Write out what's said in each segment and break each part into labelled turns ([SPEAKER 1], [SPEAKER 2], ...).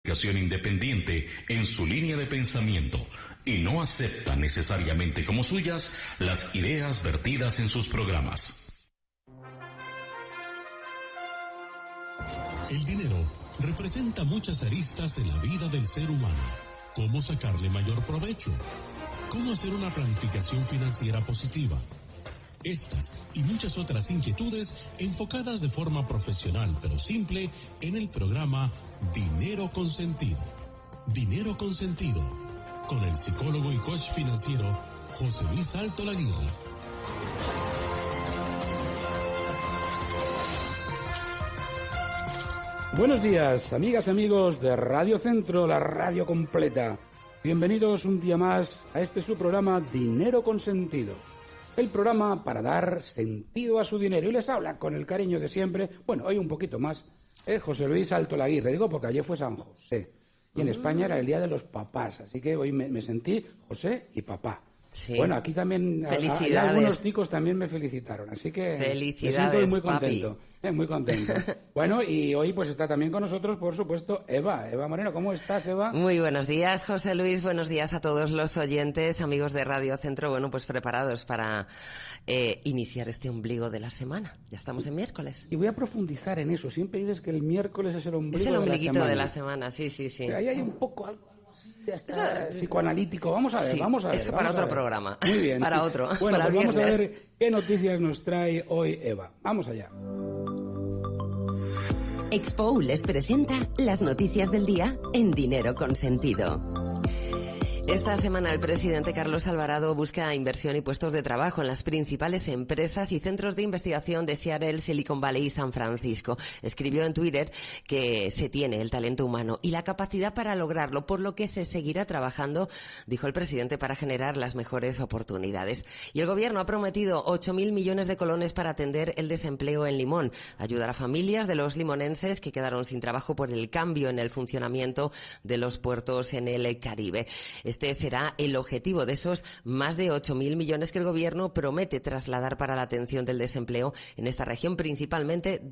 [SPEAKER 1] Comunicación independiente en su línea de pensamiento y no acepta necesariamente como suyas las ideas vertidas en sus programas.
[SPEAKER 2] El dinero representa muchas aristas en la vida del ser humano. ¿Cómo sacarle mayor provecho? ¿Cómo hacer una planificación financiera positiva? Estas y muchas otras inquietudes enfocadas de forma profesional pero simple en el programa Dinero con Sentido. Dinero con Sentido, con el psicólogo y coach financiero José Luis Alto Laguirre.
[SPEAKER 3] Buenos días, amigas y amigos de Radio Centro, la radio completa. Bienvenidos un día más a este su programa Dinero con Sentido. El programa para dar sentido a su dinero. Y les habla con el cariño de siempre, bueno, hoy un poquito más, José Luis Alto Laguirre. Digo porque ayer fue San José. Y en España era el Día de los Papás. Así que hoy me sentí José y papá. Sí. Bueno, aquí también algunos chicos también me felicitaron, así que me siento muy contento, muy contento. Bueno, y hoy pues está también con nosotros, por supuesto, Eva Moreno. ¿Cómo estás, Eva?
[SPEAKER 4] Muy buenos días, José Luis, buenos días a todos los oyentes, amigos de Radio Centro. Bueno, pues preparados para iniciar este ombligo de la semana. Ya estamos en miércoles.
[SPEAKER 3] Y voy a profundizar en eso. Siempre dices que el miércoles es el ombligo
[SPEAKER 4] de la semana. Es el ombliguito de la
[SPEAKER 3] semana,
[SPEAKER 4] sí.
[SPEAKER 3] Pero ahí hay un poco algo psicoanalítico. Vamos a ver.
[SPEAKER 4] Eso para otro programa.
[SPEAKER 3] Muy bien.
[SPEAKER 4] Para otro.
[SPEAKER 3] Bueno,
[SPEAKER 4] para
[SPEAKER 3] pues vamos a ver qué noticias nos trae hoy Eva. Vamos allá.
[SPEAKER 5] Expo les presenta las noticias del día en Dinero con Sentido.
[SPEAKER 4] Esta semana el presidente Carlos Alvarado busca inversión y puestos de trabajo en las principales empresas y centros de investigación de Seattle, Silicon Valley y San Francisco. Escribió en Twitter que se tiene el talento humano y la capacidad para lograrlo, por lo que se seguirá trabajando, dijo el presidente, para generar las mejores oportunidades. Y el gobierno ha prometido 8.000 millones de colones para atender el desempleo en Limón, ayudar a familias de los limonenses que quedaron sin trabajo por el cambio en el funcionamiento de los puertos en el Caribe. Este será el objetivo de esos más de 8.000 millones que el gobierno promete trasladar para la atención del desempleo en esta región, principalmente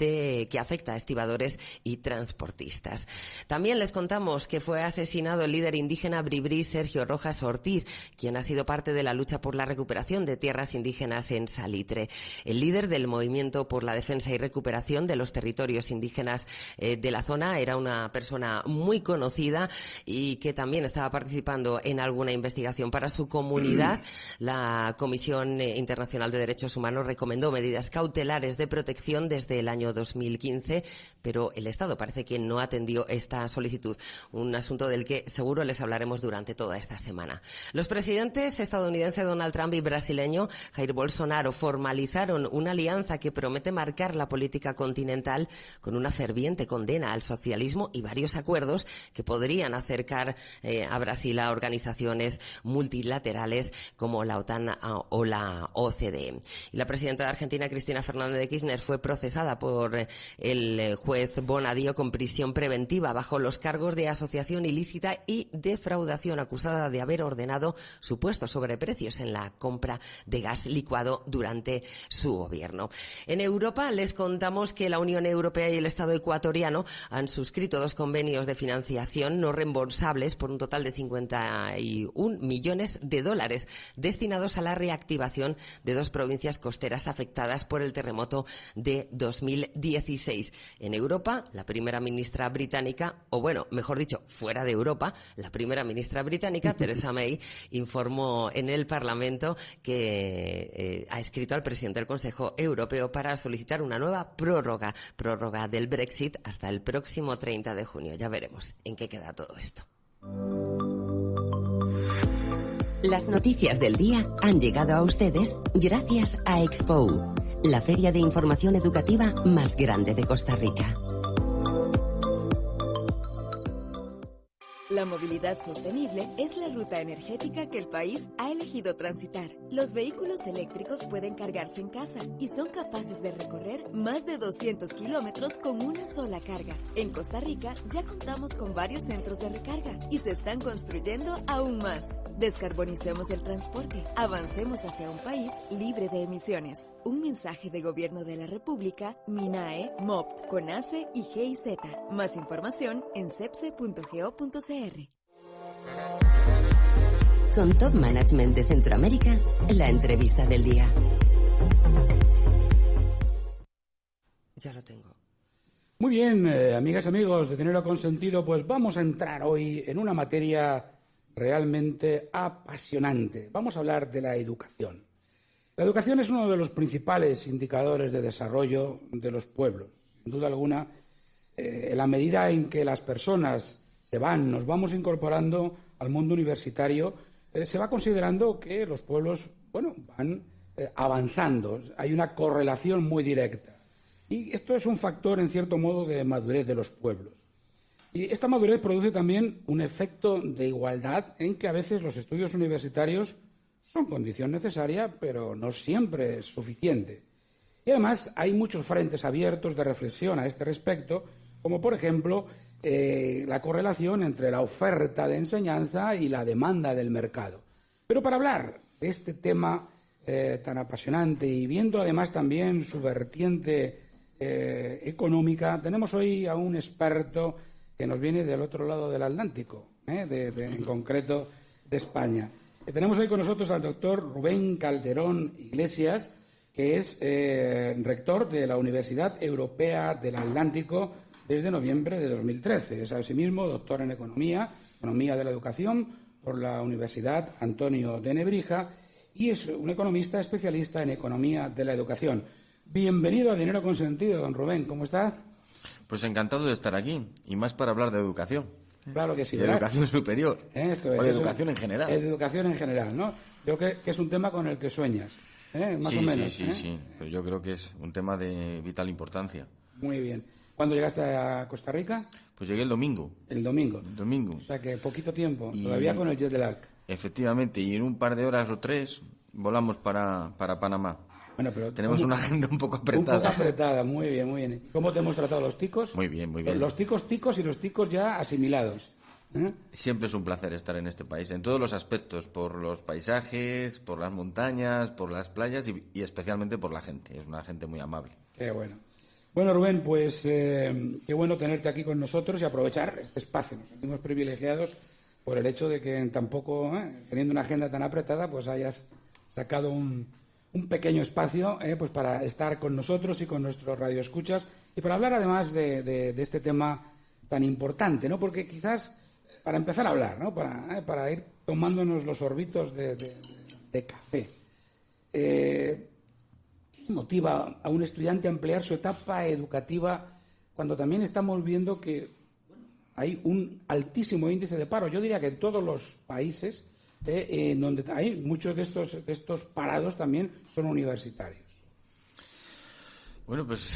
[SPEAKER 4] que afecta a estibadores y transportistas. También les contamos que fue asesinado el líder indígena bribri Sergio Rojas Ortiz, quien ha sido parte de la lucha por la recuperación de tierras indígenas en Salitre. El líder del movimiento por la defensa y recuperación de los territorios indígenas de la zona era una persona muy conocida y que también estaba participando en alguna investigación para su comunidad. La Comisión Internacional de Derechos Humanos recomendó medidas cautelares de protección desde el año 2015, pero el Estado parece que no atendió esta solicitud, un asunto del que seguro les hablaremos durante toda esta semana. Los presidentes estadounidense Donald Trump y brasileño Jair Bolsonaro formalizaron una alianza que promete marcar la política continental con una ferviente condena al socialismo y varios acuerdos que podrían acercar a Brasil a organizaciones multilaterales como la OTAN o la OCDE. Y la presidenta de Argentina, Cristina Fernández de Kirchner, fue procesada por el juez Bonadío con prisión preventiva bajo los cargos de asociación ilícita y defraudación, acusada de haber ordenado supuestos sobreprecios en la compra de gas licuado durante su gobierno. En Europa les contamos que la Unión Europea y el Estado ecuatoriano han suscrito 2 convenios de financiación no reembolsables por un total de 51 millones de dólares destinados a la reactivación de 2 provincias costeras afectadas por el terremoto de 2016. En Europa, la primera ministra británica, o bueno, mejor dicho, fuera de Europa, la primera ministra británica, Theresa May, informó en el Parlamento que ha escrito al presidente del Consejo Europeo para solicitar una nueva prórroga del Brexit hasta el próximo 30 de junio. Ya veremos en qué queda todo esto.
[SPEAKER 5] Las noticias del día han llegado a ustedes gracias a Expo, la feria de información educativa más grande de Costa Rica.
[SPEAKER 6] La movilidad sostenible es la ruta energética que el país ha elegido transitar. Los vehículos eléctricos pueden cargarse en casa y son capaces de recorrer más de 200 kilómetros con una sola carga. En Costa Rica ya contamos con varios centros de recarga y se están construyendo aún más. Descarbonicemos el transporte. Avancemos hacia un país libre de emisiones. Un mensaje de Gobierno de la República, MINAE, MOPT, CONACE y GIZ. Más información en cepse.go.cr.
[SPEAKER 5] Con Top Management de Centroamérica, la entrevista del día.
[SPEAKER 4] Ya lo tengo.
[SPEAKER 3] Muy bien, amigas y amigos de Dinero Consentido, pues vamos a entrar hoy en una materia realmente apasionante. Vamos a hablar de la educación. La educación es uno de los principales indicadores de desarrollo de los pueblos. Sin duda alguna, en la medida en que las personas nos vamos incorporando al mundo universitario, se va considerando que los pueblos, van avanzando. Hay una correlación muy directa. Y esto es un factor, en cierto modo, de madurez de los pueblos. Y esta madurez produce también un efecto de igualdad en que a veces los estudios universitarios son condición necesaria, pero no siempre es suficiente. Y además hay muchos frentes abiertos de reflexión a este respecto, como por ejemplo la correlación entre la oferta de enseñanza y la demanda del mercado. Pero para hablar de este tema tan apasionante y viendo además también su vertiente económica, tenemos hoy a un experto que nos viene del otro lado del Atlántico, en concreto de España. Tenemos hoy con nosotros al doctor Rubén Calderón Iglesias, que es rector de la Universidad Europea del Atlántico desde noviembre de 2013. Es asimismo doctor en Economía de la Educación por la Universidad Antonio de Nebrija y es un economista especialista en Economía de la Educación. Bienvenido a Dinero Consentido, don Rubén. ¿Cómo está?
[SPEAKER 7] Pues encantado de estar aquí, y más para hablar de educación.
[SPEAKER 3] Claro que sí.
[SPEAKER 7] De educación superior.
[SPEAKER 3] Esto es,
[SPEAKER 7] o de educación en general.
[SPEAKER 3] De educación en general, ¿no? Yo creo que es un tema con el que sueñas, más o menos.
[SPEAKER 7] Sí. Pero yo creo que es un tema de vital importancia.
[SPEAKER 3] Muy bien. ¿Cuándo llegaste a Costa Rica?
[SPEAKER 7] Pues llegué el domingo.
[SPEAKER 3] El domingo.
[SPEAKER 7] El domingo.
[SPEAKER 3] O sea que poquito tiempo, todavía con el jet lag.
[SPEAKER 7] Efectivamente, y en un par de horas o 3 volamos para Panamá.
[SPEAKER 3] Bueno, pero
[SPEAKER 7] tenemos una agenda un poco apretada.
[SPEAKER 3] Un poco apretada, muy bien, muy bien. ¿Cómo te hemos tratado los ticos?
[SPEAKER 7] Muy bien, muy bien.
[SPEAKER 3] Los ticos y los ticos ya asimilados.
[SPEAKER 7] Siempre es un placer estar en este país, en todos los aspectos, por los paisajes, por las montañas, por las playas y especialmente por la gente. Es una gente muy amable.
[SPEAKER 3] Qué bueno. Bueno, Rubén, pues qué bueno tenerte aquí con nosotros y aprovechar este espacio. Nos sentimos privilegiados por el hecho de que tampoco, teniendo una agenda tan apretada, pues hayas sacado un pequeño espacio pues para estar con nosotros y con nuestros radioescuchas y para hablar además de este tema tan importante, ¿no? Porque quizás para empezar a hablar, ¿no? Para ir tomándonos los sorbitos de café. ¿Qué motiva a un estudiante a ampliar su etapa educativa cuando también estamos viendo que hay un altísimo índice de paro? Yo diría que en todos los países en donde hay muchos de estos parados también son universitarios.
[SPEAKER 7] Bueno, pues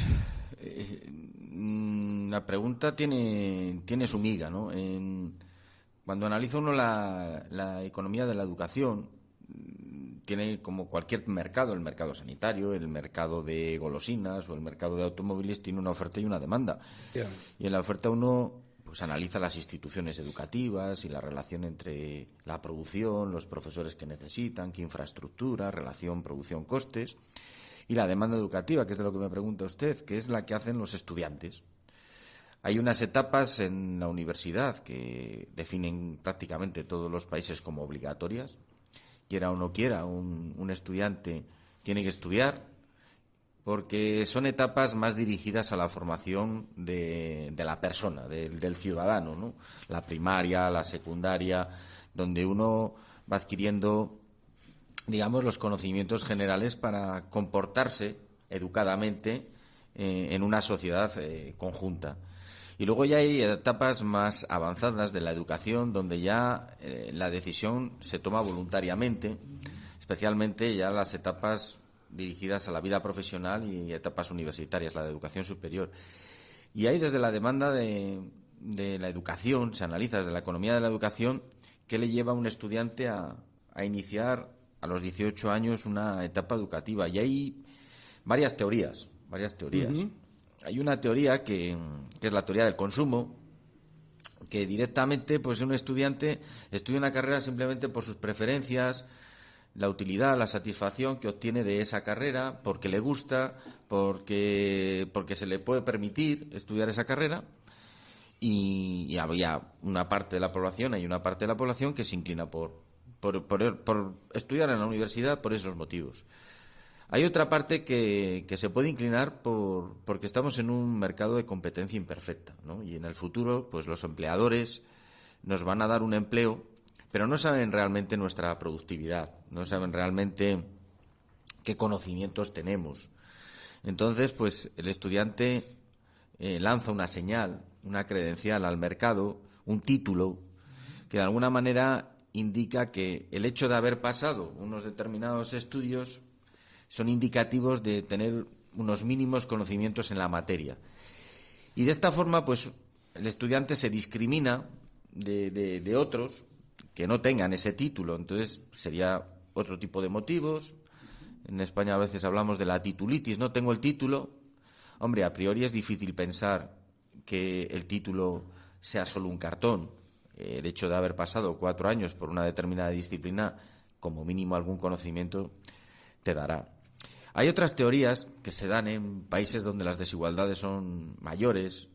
[SPEAKER 7] la pregunta tiene su miga, ¿no? Cuando analiza uno la economía de la educación, tiene como cualquier mercado, el mercado sanitario, el mercado de golosinas o el mercado de automóviles, tiene una oferta y una demanda. Yeah. Y en la oferta uno pues analiza las instituciones educativas y la relación entre la producción, los profesores que necesitan, qué infraestructura, relación producción-costes, y la demanda educativa, que es de lo que me pregunta usted, que es la que hacen los estudiantes. Hay unas etapas en la universidad que definen prácticamente todos los países como obligatorias. Quiera o no quiera, un estudiante tiene que estudiar, porque son etapas más dirigidas a la formación de la persona, del ciudadano, ¿no? La primaria, la secundaria, donde uno va adquiriendo, digamos, los conocimientos generales para comportarse educadamente en una sociedad conjunta. Y luego ya hay etapas más avanzadas de la educación, donde ya la decisión se toma voluntariamente, especialmente ya las etapas dirigidas a la vida profesional y etapas universitarias, la de educación superior. Y ahí desde la demanda de la educación, se analiza desde la economía de la educación, qué le lleva a un estudiante a iniciar a los 18 años una etapa educativa. Y hay varias teorías. Uh-huh. Hay una teoría que es la teoría del consumo, que directamente pues un estudiante estudia una carrera simplemente por sus preferencias, la utilidad, la satisfacción que obtiene de esa carrera, porque le gusta, porque se le puede permitir estudiar esa carrera. Y había una parte de la población que se inclina por estudiar en la universidad por esos motivos. Hay otra parte que se puede inclinar porque estamos en un mercado de competencia imperfecta, ¿no? Y en el futuro, pues los empleadores nos van a dar un empleo, pero no saben realmente nuestra productividad, no saben realmente qué conocimientos tenemos. Entonces, pues el estudiante lanza una señal, una credencial al mercado, un título, que de alguna manera indica que el hecho de haber pasado unos determinados estudios son indicativos de tener unos mínimos conocimientos en la materia. Y de esta forma, pues, el estudiante se discrimina de otros que no tengan ese título. Entonces, sería otro tipo de motivos. En España a veces hablamos de la titulitis. No tengo el título. Hombre, a priori es difícil pensar que el título sea solo un cartón. El hecho de haber pasado 4 años por una determinada disciplina, como mínimo algún conocimiento te dará. Hay otras teorías que se dan en países donde las desigualdades son mayores.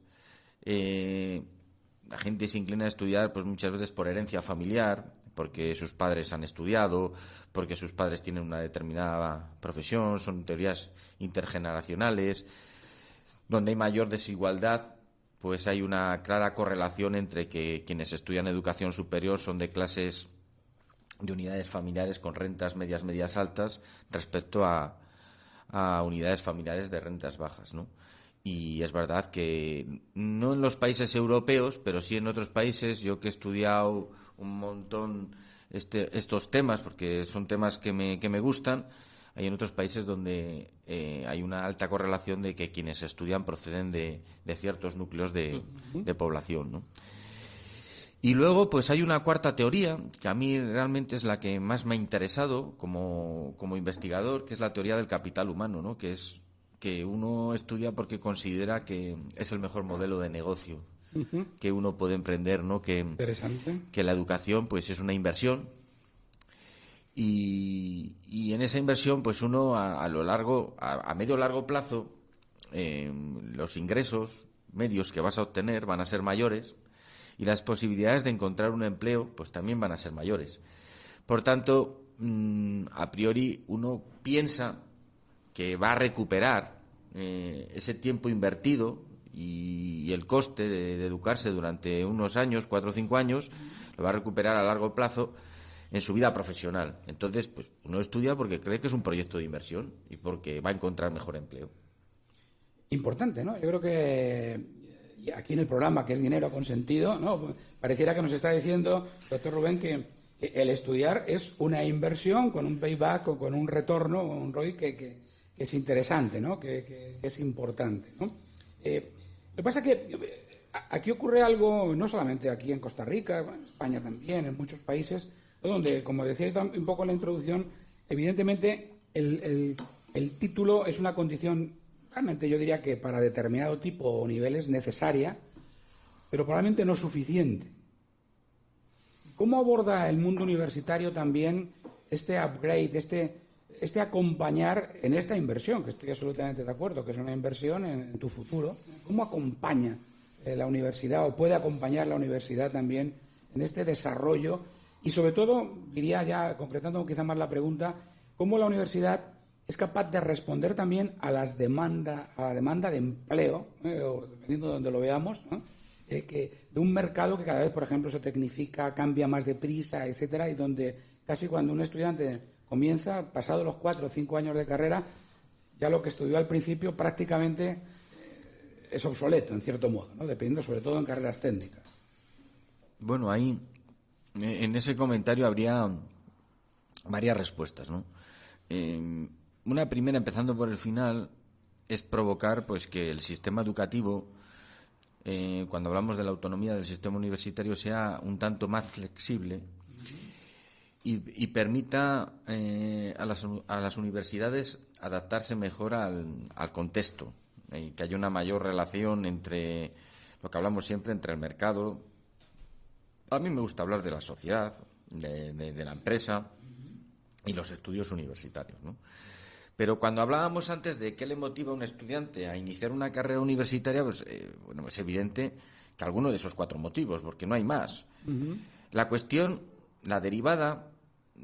[SPEAKER 7] La gente se inclina a estudiar pues muchas veces por herencia familiar, porque sus padres han estudiado, porque sus padres tienen una determinada profesión. Son teorías intergeneracionales. Donde hay mayor desigualdad, pues hay una clara correlación entre que quienes estudian educación superior son de clases de unidades familiares con rentas medias altas respecto a unidades familiares de rentas bajas, ¿no? Y es verdad que no en los países europeos, pero sí en otros países, yo que he estudiado un montón estos temas, porque son temas que me gustan, hay en otros países donde hay una alta correlación de que quienes estudian proceden de ciertos núcleos de población, ¿no? Y luego, pues hay una cuarta teoría, que a mí realmente es la que más me ha interesado como investigador, que es la teoría del capital humano, ¿no? Que es que uno estudia porque considera que es el mejor modelo de negocio que uno puede emprender, ¿no?
[SPEAKER 3] Interesante.
[SPEAKER 7] Que la educación, pues, es una inversión. Y en esa inversión, pues uno a medio largo plazo, los ingresos medios que vas a obtener van a ser mayores y las posibilidades de encontrar un empleo, pues también van a ser mayores. Por tanto, a priori uno piensa que va a recuperar ese tiempo invertido y el coste de educarse durante unos años, 4 o 5 años, lo va a recuperar a largo plazo en su vida profesional. Entonces, pues uno estudia porque cree que es un proyecto de inversión y porque va a encontrar mejor empleo.
[SPEAKER 3] Importante, ¿no? Yo creo que aquí en el programa, que es Dinero con Sentido, ¿no? Pareciera que nos está diciendo, doctor Rubén, que el estudiar es una inversión con un payback o con un retorno, un ROI que es interesante, ¿no? Que es importante, ¿no? Lo que pasa es que aquí ocurre algo, no solamente aquí en Costa Rica, en España también, en muchos países, donde, como decía un poco en la introducción, evidentemente el título es una condición, realmente yo diría que para determinado tipo o niveles necesaria, pero probablemente no suficiente. ¿Cómo aborda el mundo universitario también este upgrade, este acompañar en esta inversión, que estoy absolutamente de acuerdo, que es una inversión en tu futuro? ¿Cómo acompaña la universidad o puede acompañar la universidad también en este desarrollo? Y sobre todo, diría ya, concretando quizá más la pregunta, ¿cómo la universidad es capaz de responder también a la demanda de empleo, o dependiendo de donde lo veamos, ¿no? De un mercado que cada vez, por ejemplo, se tecnifica, cambia más deprisa, etcétera, y donde casi cuando un estudiante comienza, pasado los 4 o 5 años de carrera, ya lo que estudió al principio prácticamente es obsoleto, en cierto modo, ¿no? Dependiendo sobre todo en carreras técnicas.
[SPEAKER 7] Bueno, ahí en ese comentario habría varias respuestas, ¿no? Una primera, empezando por el final, es provocar pues que el sistema educativo, cuando hablamos de la autonomía del sistema universitario, sea un tanto más flexible y permita a las universidades adaptarse mejor al contexto, y que haya una mayor relación entre lo que hablamos siempre, entre el mercado. A mí me gusta hablar de la sociedad, de la empresa y los estudios universitarios, ¿no? Pero cuando hablábamos antes de qué le motiva a un estudiante a iniciar una carrera universitaria, pues es evidente que alguno de esos 4 motivos, porque no hay más. La cuestión, la derivada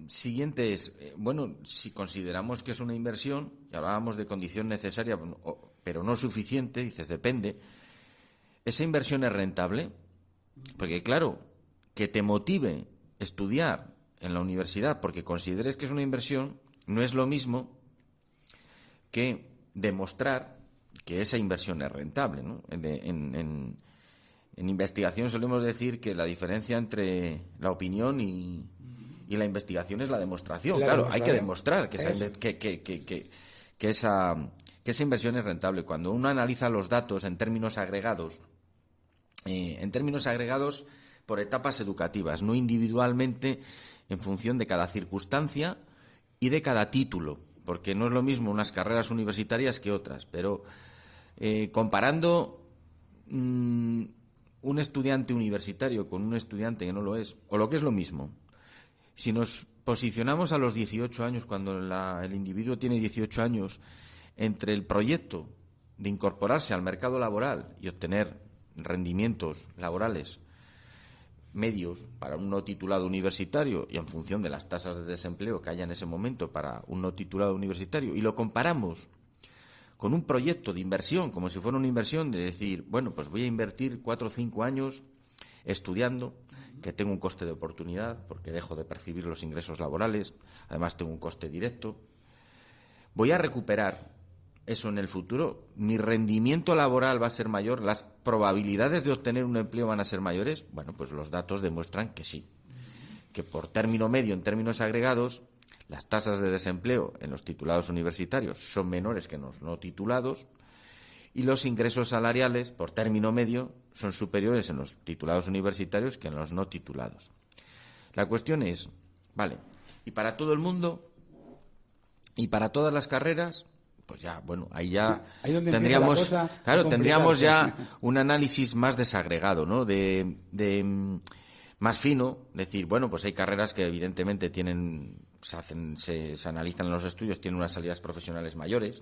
[SPEAKER 7] siguiente es, si consideramos que es una inversión, y hablábamos de condición necesaria, pero no suficiente, dices, depende, ¿esa inversión es rentable? Porque, claro, que te motive estudiar en la universidad porque consideres que es una inversión no es lo mismo que demostrar que esa inversión es rentable, ¿no? En investigación solemos decir que la diferencia entre la opinión y la investigación es la demostración. Claro, hay que demostrar que esa inversión es rentable. Cuando uno analiza los datos en términos agregados por etapas educativas, no individualmente en función de cada circunstancia y de cada título, porque no es lo mismo unas carreras universitarias que otras, pero comparando un estudiante universitario con un estudiante que no lo es, o lo que es lo mismo, si nos posicionamos a los 18 años, cuando el individuo tiene 18 años, entre el proyecto de incorporarse al mercado laboral y obtener rendimientos laborales medios para un no titulado universitario y en función de las tasas de desempleo que haya en ese momento para un no titulado universitario, y lo comparamos con un proyecto de inversión, como si fuera una inversión de decir, pues voy a invertir 4 o 5 años estudiando, que tengo un coste de oportunidad porque dejo de percibir los ingresos laborales, además tengo un coste directo, voy a recuperar eso en el futuro, mi rendimiento laboral va a ser mayor, las probabilidades de obtener un empleo van a ser mayores. Pues los datos demuestran que sí, que por término medio, en términos agregados, las tasas de desempleo en los titulados universitarios son menores que en los no titulados y los ingresos salariales por término medio son superiores en los titulados universitarios que en los no titulados. La cuestión es, y para todo el mundo y para todas las carreras, pues ya, ahí ya tendríamos ya un análisis más desagregado, ¿no? De más fino, decir, pues hay carreras que evidentemente se analizan en los estudios, tienen unas salidas profesionales mayores.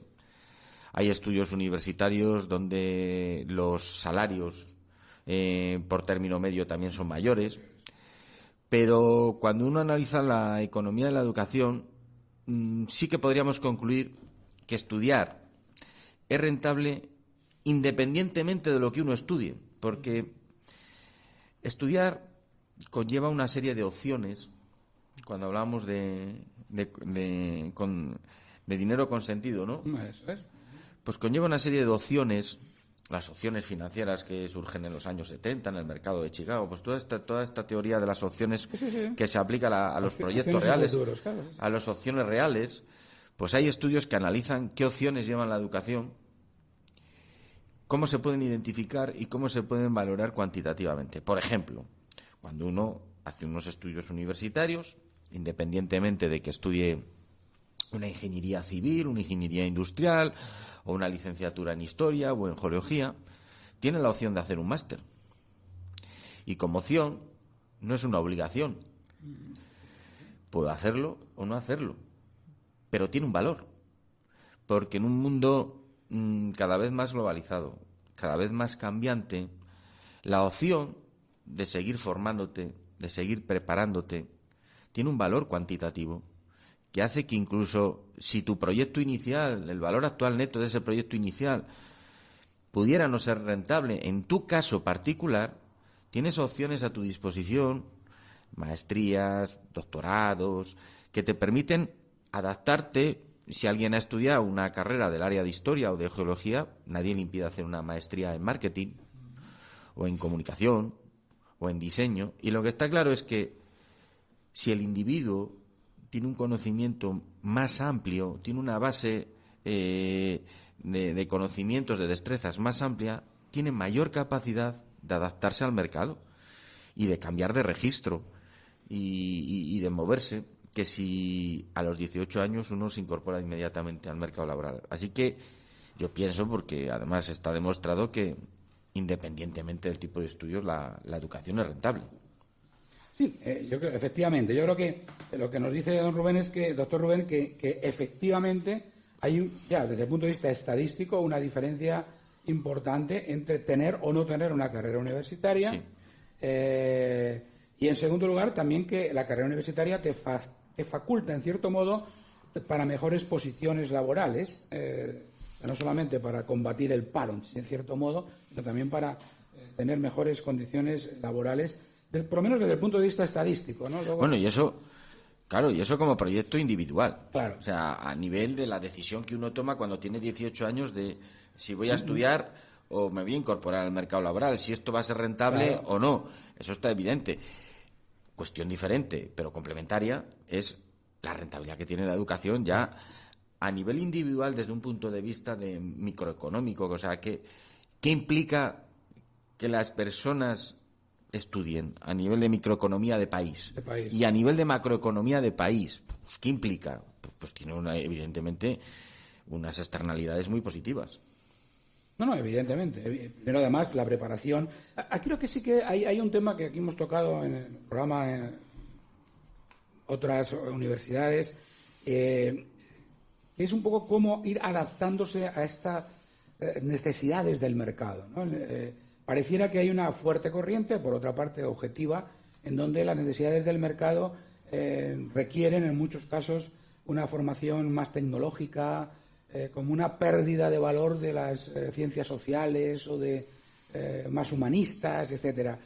[SPEAKER 7] Hay estudios universitarios donde los salarios por término medio también son mayores. Pero cuando uno analiza la economía de la educación, sí que podríamos concluir que estudiar es rentable independientemente de lo que uno estudie, porque estudiar conlleva una serie de opciones. Cuando hablamos de dinero consentido, ¿no?
[SPEAKER 3] Eso es.
[SPEAKER 7] Pues conlleva una serie de opciones, las opciones financieras que surgen en los años 70 en el mercado de Chicago, pues toda esta teoría de las opciones que se aplica a los proyectos reales, a las opciones reales. Pues hay estudios que analizan qué opciones llevan la educación, cómo se pueden identificar y cómo se pueden valorar cuantitativamente. Por ejemplo, cuando uno hace unos estudios universitarios, independientemente de que estudie una ingeniería civil, una ingeniería industrial o una licenciatura en historia o en geología, tiene la opción de hacer un máster. Y como opción, no es una obligación. Puedo hacerlo o no hacerlo. Pero tiene un valor, porque en un mundo cada vez más globalizado, cada vez más cambiante, la opción de seguir formándote, de seguir preparándote, tiene un valor cuantitativo que hace que incluso si tu proyecto inicial, el valor actual neto de ese proyecto inicial, pudiera no ser rentable, en tu caso particular, tienes opciones a tu disposición, maestrías, doctorados, que te permiten adaptarte. Si alguien ha estudiado una carrera del área de historia o de geología, nadie le impide hacer una maestría en marketing o en comunicación o en diseño. Y lo que está claro es que si el individuo tiene un conocimiento más amplio, tiene una base de conocimientos, de destrezas más amplia, tiene mayor capacidad de adaptarse al mercado y de cambiar de registro. y de moverse que si a los 18 años uno se incorpora inmediatamente al mercado laboral. Así que yo pienso, porque además está demostrado que independientemente del tipo de estudios, la educación es rentable.
[SPEAKER 3] Sí, yo creo, efectivamente. Yo creo que lo que nos dice don Rubén es que, doctor Rubén, que efectivamente hay ya desde el punto de vista estadístico una diferencia importante entre tener o no tener una carrera universitaria.
[SPEAKER 7] Sí.
[SPEAKER 3] Y en segundo lugar también que la carrera universitaria te faculta en cierto modo para mejores posiciones laborales, no solamente para combatir el paro en cierto modo, sino también para tener mejores condiciones laborales, por lo menos desde el punto de vista estadístico, ¿no? Luego...
[SPEAKER 7] Bueno, y eso como proyecto individual.
[SPEAKER 3] Claro.
[SPEAKER 7] O sea, a nivel de la decisión que uno toma cuando tiene 18 años de si voy a estudiar o me voy a incorporar al mercado laboral, si esto va a ser rentable
[SPEAKER 3] claro.
[SPEAKER 7] o no. Eso está evidente. Cuestión diferente, pero complementaria, es la rentabilidad que tiene la educación ya a nivel individual desde un punto de vista de microeconómico. O sea, ¿qué implica que las personas estudien a nivel de microeconomía de país y a nivel de macroeconomía de país? Pues, ¿qué implica? Pues tiene evidentemente unas externalidades muy positivas.
[SPEAKER 3] No, evidentemente. Pero además la preparación. Aquí creo que sí que hay un tema que aquí hemos tocado en el programa en otras universidades, que es un poco cómo ir adaptándose a estas necesidades del mercado, ¿no? Pareciera que hay una fuerte corriente, por otra parte objetiva, en donde las necesidades del mercado requieren en muchos casos una formación más tecnológica, como una pérdida de valor de las ciencias sociales o de más humanistas, etcétera.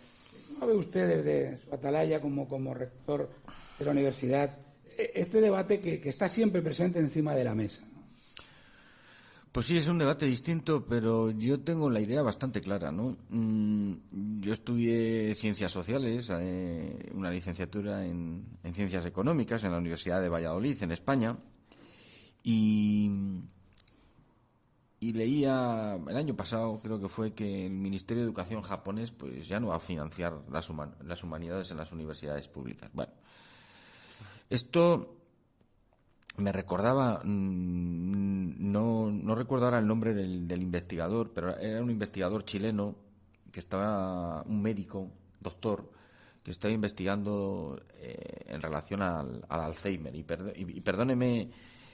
[SPEAKER 3] ¿Cómo ve usted desde su atalaya como rector de la universidad este debate que está siempre presente encima de la mesa, ¿no?
[SPEAKER 7] Pues sí, es un debate distinto, pero yo tengo la idea bastante clara, ¿no? Yo estudié Ciencias Sociales, una licenciatura en Ciencias Económicas en la Universidad de Valladolid, en España, y leía el año pasado, creo que fue, que el Ministerio de Educación japonés pues ya no va a financiar las humanidades en las universidades públicas. Bueno, esto me recordaba, no recuerdo ahora el nombre del investigador, pero era un investigador chileno que estaba, un médico, doctor, que estaba investigando en relación al Alzheimer. Y perdóneme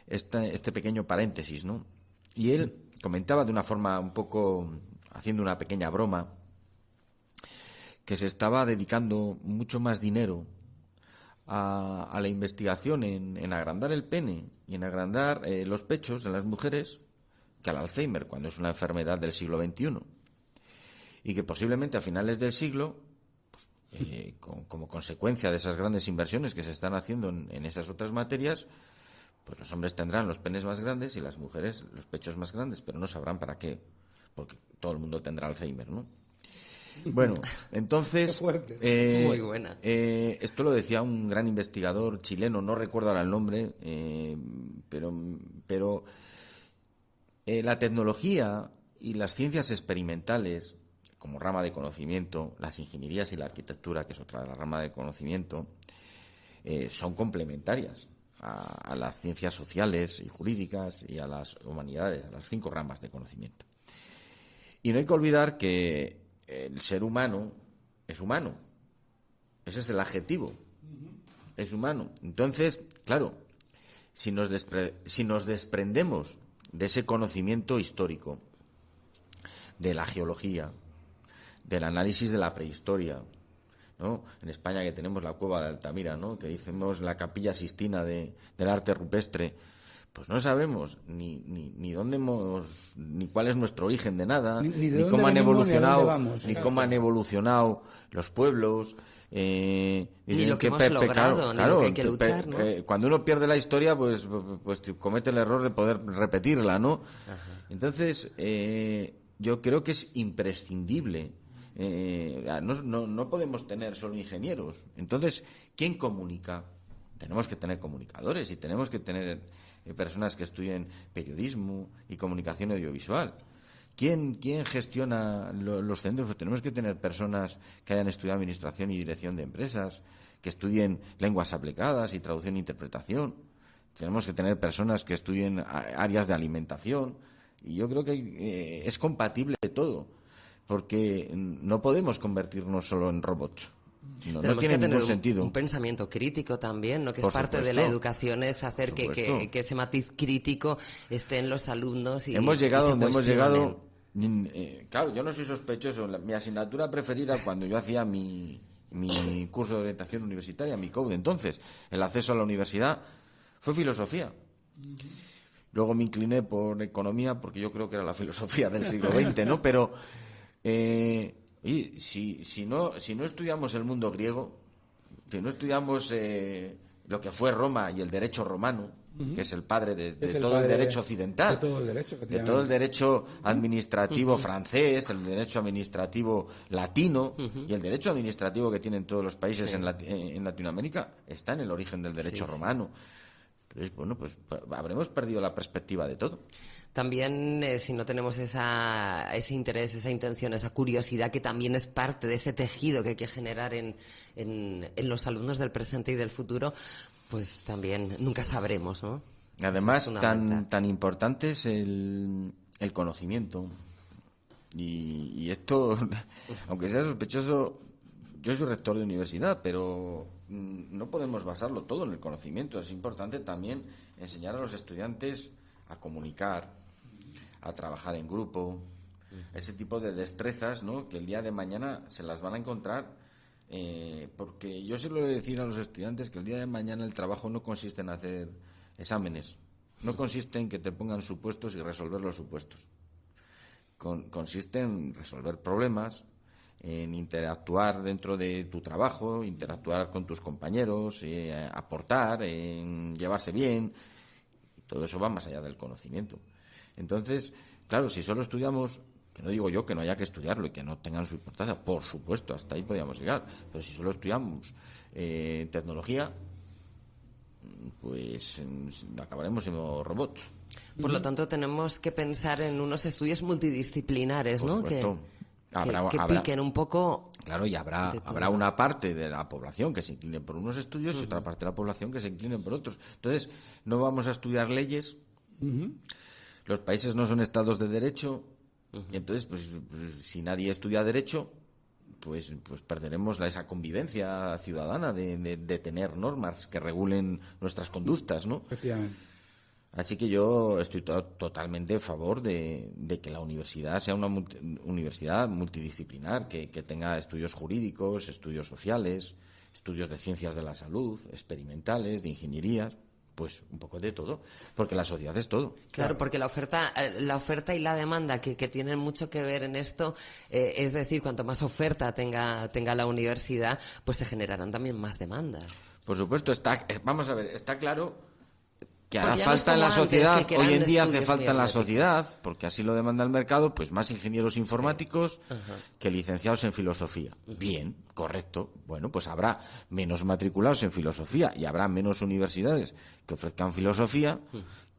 [SPEAKER 7] este pequeño paréntesis, ¿no? Y él comentaba de una forma un poco, haciendo una pequeña broma, que se estaba dedicando mucho más dinero a la investigación en agrandar el pene y en agrandar los pechos de las mujeres que al Alzheimer, cuando es una enfermedad del siglo XXI. Y que posiblemente a finales del siglo, como consecuencia de esas grandes inversiones que se están haciendo en esas otras materias, pues los hombres tendrán los penes más grandes y las mujeres los pechos más grandes, pero no sabrán para qué, porque todo el mundo tendrá Alzheimer, ¿no? Bueno, entonces,
[SPEAKER 4] muy buena.
[SPEAKER 7] Esto lo decía un gran investigador chileno, no recuerdo ahora el nombre, pero la tecnología y las ciencias experimentales, como rama de conocimiento, las ingenierías y la arquitectura, que es otra rama de conocimiento, son complementarias a las ciencias sociales y jurídicas y a las humanidades, a las 5 ramas de conocimiento. Y no hay que olvidar que el ser humano es humano. Ese es el adjetivo. Es humano. Entonces, claro, si nos desprendemos de ese conocimiento histórico, de la geología, del análisis de la prehistoria, ¿no? En España que tenemos la cueva de Altamira, ¿no? Que decimos la capilla Sistina del arte rupestre, pues no sabemos ni dónde ni cuál es nuestro origen de nada, ni cómo han evolucionado, ni cómo han evolucionado los pueblos,
[SPEAKER 4] ni lo que hemos logrado, ni lo que hay que luchar, ¿no?
[SPEAKER 7] Cuando uno pierde la historia, pues comete el error de poder repetirla, ¿no? Ajá. Entonces, yo creo que es imprescindible. No podemos tener solo ingenieros. Entonces, ¿quién comunica? Tenemos que tener comunicadores y tenemos que tener personas que estudien periodismo y comunicación audiovisual. ¿Quién gestiona los centros? Pues tenemos que tener personas que hayan estudiado administración y dirección de empresas, que estudien lenguas aplicadas y traducción e interpretación. Tenemos que tener personas que estudien áreas de alimentación. Y yo creo que es compatible todo, porque no podemos convertirnos solo en robots. No tiene ningún sentido.
[SPEAKER 4] Un pensamiento crítico también, ¿no? Que es parte de la educación, es hacer que ese matiz crítico esté en los alumnos. Y
[SPEAKER 7] hemos llegado donde hemos llegado. Claro, yo no soy sospechoso. Mi asignatura preferida cuando yo hacía mi curso de orientación universitaria, mi COUD, entonces, el acceso a la universidad, fue filosofía. Luego me incliné por economía porque yo creo que era la filosofía del siglo XX, ¿no? Pero si no estudiamos el mundo griego, si no estudiamos lo que fue Roma y el derecho romano, que es el padre de todo el derecho occidental, de todo el derecho administrativo francés, el derecho administrativo latino y el derecho administrativo que tienen todos los países en Latinoamérica, está en el origen del derecho romano. Entonces, bueno, pues habremos perdido la perspectiva de todo.
[SPEAKER 4] También, si no tenemos ese interés, esa intención, esa curiosidad, que también es parte de ese tejido que hay que generar en los alumnos del presente y del futuro, pues también nunca sabremos, ¿no?
[SPEAKER 7] Además, tan importante es el conocimiento. Y esto, aunque sea sospechoso, yo soy rector de universidad, pero no podemos basarlo todo en el conocimiento. Es importante también enseñar a los estudiantes a comunicar, a trabajar en grupo, ese tipo de destrezas, ¿no?, que el día de mañana se las van a encontrar, porque yo suelo decir a los estudiantes que el día de mañana el trabajo no consiste en hacer exámenes, no consiste en que te pongan supuestos y resolver los supuestos. Consiste en resolver problemas, en interactuar dentro de tu trabajo, interactuar con tus compañeros, aportar, en llevarse bien. Todo eso va más allá del conocimiento. Entonces, claro, si solo estudiamos, que no digo yo que no haya que estudiarlo y que no tengan su importancia, por supuesto, hasta ahí podríamos llegar, pero si solo estudiamos tecnología, pues acabaremos siendo robots.
[SPEAKER 4] Por lo tanto, tenemos que pensar en unos estudios multidisciplinares, ¿no? Que piquen un poco.
[SPEAKER 7] Claro, y habrá una parte de la población que se incline por unos estudios y otra parte de la población que se incline por otros. Entonces, no vamos a estudiar leyes. Los países no son estados de derecho. Y entonces, pues si nadie estudia derecho, pues perderemos esa convivencia ciudadana de tener normas que regulen nuestras conductas, ¿no?
[SPEAKER 3] Efectivamente.
[SPEAKER 7] Así que yo estoy totalmente a favor de que la universidad sea una universidad multidisciplinar, que tenga estudios jurídicos, estudios sociales, estudios de ciencias de la salud, experimentales, de ingenierías, pues un poco de todo, porque la sociedad es todo.
[SPEAKER 4] Claro, porque la oferta y la demanda que tienen mucho que ver en esto, es decir, cuanto más oferta tenga la universidad, pues se generarán también más demandas.
[SPEAKER 7] Por supuesto, está claro que hará falta en la sociedad, hoy en día hace falta en la sociedad, porque así lo demanda el mercado, pues más ingenieros informáticos que licenciados en filosofía. Bien, correcto. Bueno, pues habrá menos matriculados en filosofía y habrá menos universidades que ofrezcan filosofía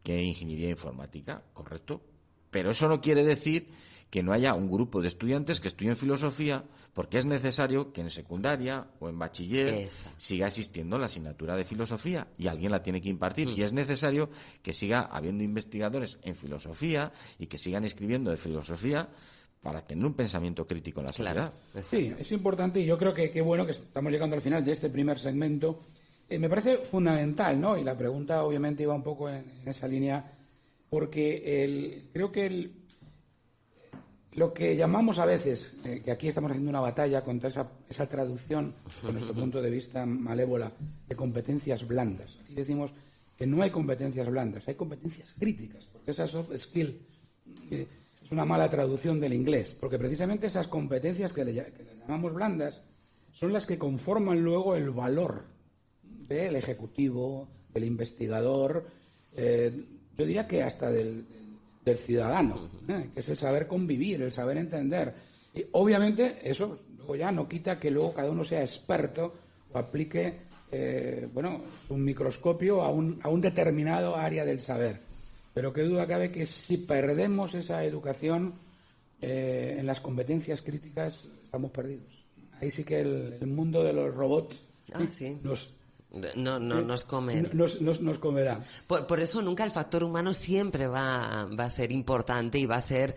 [SPEAKER 7] que ingeniería informática, correcto. Pero eso no quiere decir que no haya un grupo de estudiantes que estudien filosofía, porque es necesario que en secundaria o en bachiller siga existiendo la asignatura de filosofía y alguien la tiene que impartir. Y es necesario que siga habiendo investigadores en filosofía y que sigan escribiendo de filosofía para tener un pensamiento crítico en la sociedad.
[SPEAKER 3] Sí, es importante y yo creo que qué bueno que estamos llegando al final de este primer segmento. Me parece fundamental, ¿no? Y la pregunta obviamente iba un poco en esa línea, porque creo que lo que llamamos a veces, que aquí estamos haciendo una batalla contra esa traducción, desde nuestro punto de vista malévola, de competencias blandas. Aquí decimos que no hay competencias blandas, hay competencias críticas, porque esa soft skill es una mala traducción del inglés, porque precisamente esas competencias que le llamamos blandas son las que conforman luego el valor del ejecutivo, del investigador, yo diría que hasta del ciudadano, que es el saber convivir, el saber entender. Y obviamente eso luego ya no quita que luego cada uno sea experto o aplique su microscopio a un determinado área del saber. Pero qué duda cabe que si perdemos esa educación, en las competencias críticas estamos perdidos. Ahí sí que el mundo de los robots
[SPEAKER 4] sí.
[SPEAKER 3] nos
[SPEAKER 4] comen.
[SPEAKER 3] Nos comerá.
[SPEAKER 4] Por eso nunca el factor humano siempre va a ser importante y va a ser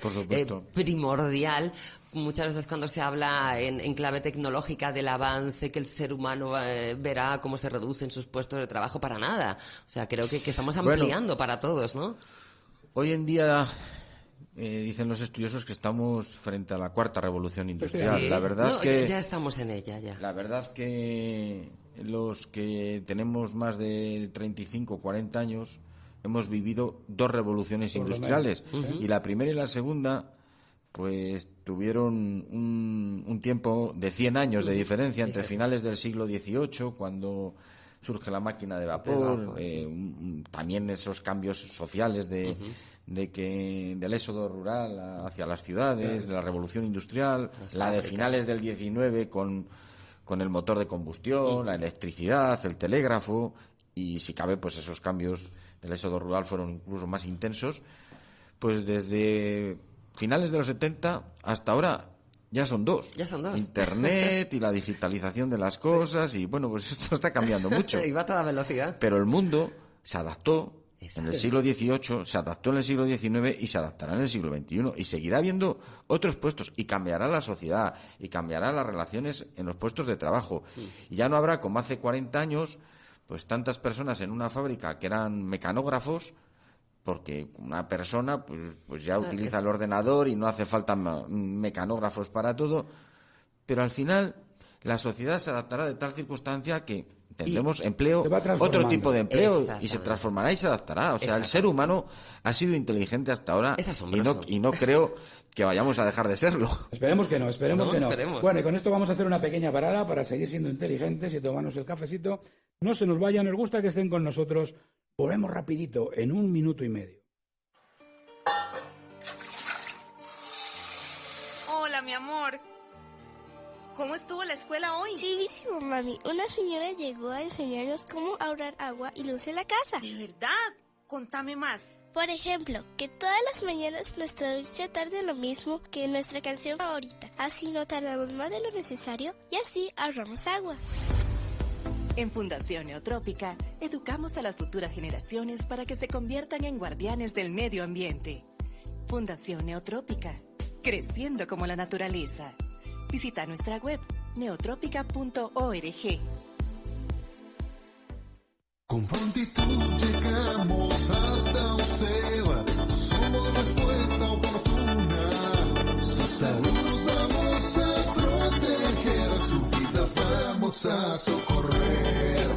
[SPEAKER 4] primordial. Muchas veces cuando se habla en clave tecnológica del avance, que el ser humano verá cómo se reducen sus puestos de trabajo, para nada. O sea, creo que estamos ampliando para todos, ¿no?
[SPEAKER 7] Hoy en día dicen los estudiosos que estamos frente a la cuarta revolución industrial.
[SPEAKER 4] Sí.
[SPEAKER 7] La verdad es que
[SPEAKER 4] ya estamos en ella, ya.
[SPEAKER 7] La verdad que los que tenemos más de 35 o 40 años hemos vivido dos revoluciones industriales. Y la primera y la segunda pues tuvieron un tiempo de 100 años de diferencia entre finales del siglo XVIII, cuando surge la máquina de vapor, también esos cambios sociales del éxodo rural hacia las ciudades, de la revolución industrial, la de finales del XIX con el motor de combustión, la electricidad, el telégrafo, y si cabe, pues esos cambios del éxodo rural fueron incluso más intensos. Pues desde finales de los 70 hasta ahora ya son dos. Internet y la digitalización de las cosas, y bueno, pues esto está cambiando mucho.
[SPEAKER 4] Y va a toda velocidad.
[SPEAKER 7] Pero el mundo se adaptó en el siglo XVIII, se adaptó en el siglo XIX y se adaptará en el siglo XXI. Y seguirá habiendo otros puestos, y cambiará la sociedad, y cambiarán las relaciones en los puestos de trabajo. Y ya no habrá, como hace 40 años, pues tantas personas en una fábrica que eran mecanógrafos, porque una persona pues ya utiliza el ordenador y no hace falta mecanógrafos para todo. Pero al final la sociedad se adaptará de tal circunstancia que tendremos empleo, otro tipo de empleo, y se transformará y se adaptará. O sea, el ser humano ha sido inteligente hasta ahora, y no creo que vayamos a dejar de serlo.
[SPEAKER 3] Esperemos que no. Bueno, y con esto vamos a hacer una pequeña parada para seguir siendo inteligentes y tomarnos el cafecito. No se nos vayan, nos gusta que estén con nosotros. Volvemos rapidito, en 1 minuto y medio.
[SPEAKER 8] Hola, mi amor. ¿Cómo estuvo la escuela hoy?
[SPEAKER 9] Chivísimo, mami. Una señora llegó a enseñarnos cómo ahorrar agua y luz en la casa.
[SPEAKER 8] ¿De verdad? Contame más.
[SPEAKER 9] Por ejemplo, que todas las mañanas nuestra ducha tarde lo mismo que nuestra canción favorita. Así no tardamos más de lo necesario y así ahorramos agua.
[SPEAKER 10] En Fundación Neotrópica, educamos a las futuras generaciones para que se conviertan en guardianes del medio ambiente. Fundación Neotrópica, creciendo como la naturaleza. Visita nuestra web, neotrópica.org.
[SPEAKER 11] Con prontitud llegamos hasta usted. Somos respuesta oportuna. Su salud vamos a proteger, su vida vamos a socorrer.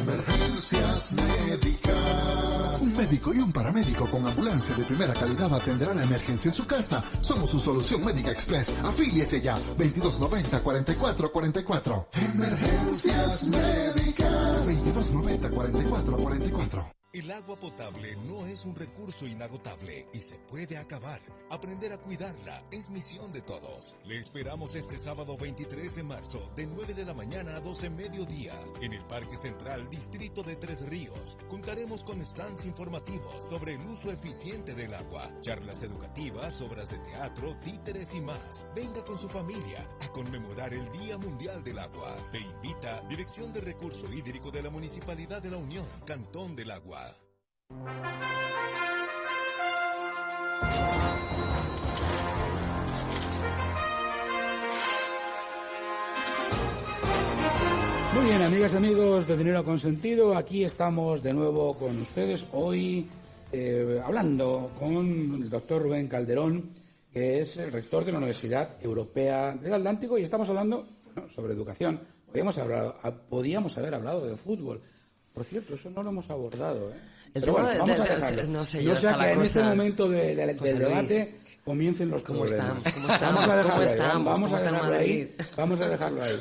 [SPEAKER 11] Emergencias médicas. Un médico y un paramédico con ambulancia de primera calidad atenderán la emergencia en su casa. Somos su solución médica express. Afíliese ya. 2290-4444. Emergencias médicas. 2290-4444.
[SPEAKER 12] El agua potable no es un recurso inagotable y se puede acabar. Aprender a cuidarla es misión de todos. Le esperamos este sábado 23 de marzo de 9 de la mañana a 12 mediodía en el Parque Central Distrito de Tres Ríos. Contaremos con stands informativos sobre el uso eficiente del agua, charlas educativas, obras de teatro, títeres y más. Venga con su familia a conmemorar el Día Mundial del Agua. Te invita Dirección de Recurso Hídrico de la Municipalidad de la Unión, Cantón del Agua.
[SPEAKER 3] Muy bien, amigas y amigos de Dinero Consentido, aquí estamos de nuevo con ustedes hoy hablando con el doctor Rubén Calderón, que es el rector de la Universidad Europea del Atlántico, y estamos hablando sobre educación. Podíamos haber hablado de fútbol. Por cierto, eso no lo hemos abordado, ¿eh?
[SPEAKER 4] Pero bueno, vamos a dejarlo. No sé, yo
[SPEAKER 3] sea que en este momento del debate comiencen los problemas. Vamos a dejarlo ahí.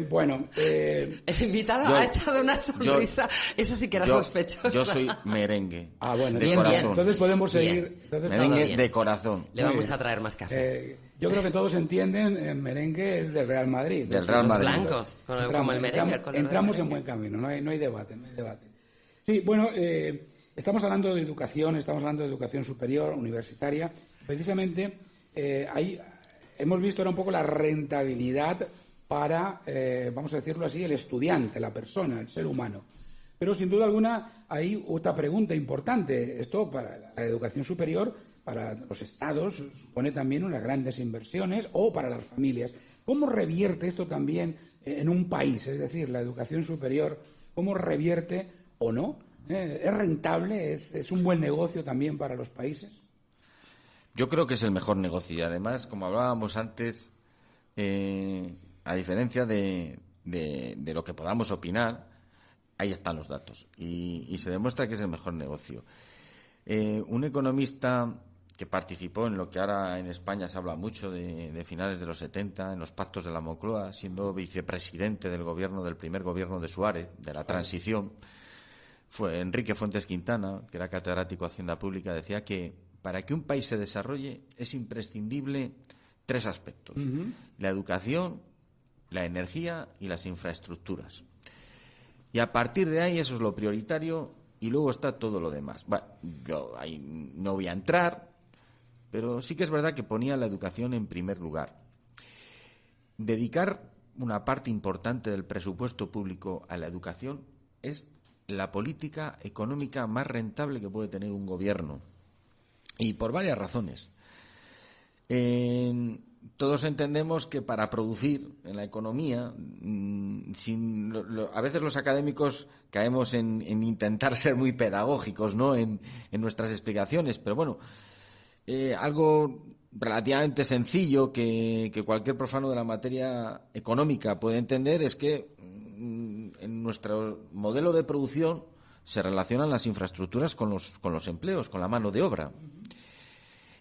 [SPEAKER 3] Bueno,
[SPEAKER 4] el invitado ha echado una sonrisa. Eso sí que era sospechoso.
[SPEAKER 7] Yo soy merengue.
[SPEAKER 3] Bueno,
[SPEAKER 7] de corazón.
[SPEAKER 3] Bien. Entonces podemos seguir.
[SPEAKER 7] Merengue de corazón.
[SPEAKER 4] Le vamos a traer más café.
[SPEAKER 3] Yo creo que todos entienden, merengue es del Real Madrid.
[SPEAKER 7] Del Real Madrid.
[SPEAKER 4] Los blancos, como el merengue.
[SPEAKER 3] Entramos en buen camino, no hay debate. Sí, bueno, estamos hablando de educación superior, universitaria, Precisamente, ahí hemos visto ahora un poco la rentabilidad para, vamos a decirlo así, el estudiante, la persona, el ser humano. Pero sin duda alguna hay otra pregunta importante. Esto para la educación superior, para los estados, supone también unas grandes inversiones, o para las familias. ¿Cómo revierte esto también en un país? Es decir, la educación superior, ¿cómo revierte o no? ¿Es rentable? ¿Es un buen negocio también para los países?
[SPEAKER 7] Yo creo que es el mejor negocio y además, como hablábamos antes, a diferencia de lo que podamos opinar, ahí están los datos y se demuestra que es el mejor negocio. Un economista que participó en lo que ahora en España se habla mucho de finales de los 70, en los pactos de la Moncloa, siendo vicepresidente del primer gobierno de Suárez, de la transición, fue Enrique Fuentes Quintana, que era catedrático de Hacienda Pública, decía que para que un país se desarrolle es imprescindible 3 aspectos: la educación, la energía y las infraestructuras. Y a partir de ahí eso es lo prioritario y luego está todo lo demás. Bueno, yo ahí no voy a entrar, pero sí que es verdad que ponía la educación en primer lugar. Dedicar una parte importante del presupuesto público a la educación es la política económica más rentable que puede tener un gobierno. Y por varias razones. Todos entendemos que para producir en la economía, a veces los académicos caemos en intentar ser muy pedagógicos, ¿no?, en nuestras explicaciones, pero bueno, algo relativamente sencillo que cualquier profano de la materia económica puede entender es que en nuestro modelo de producción se relacionan las infraestructuras con los empleos, con la mano de obra.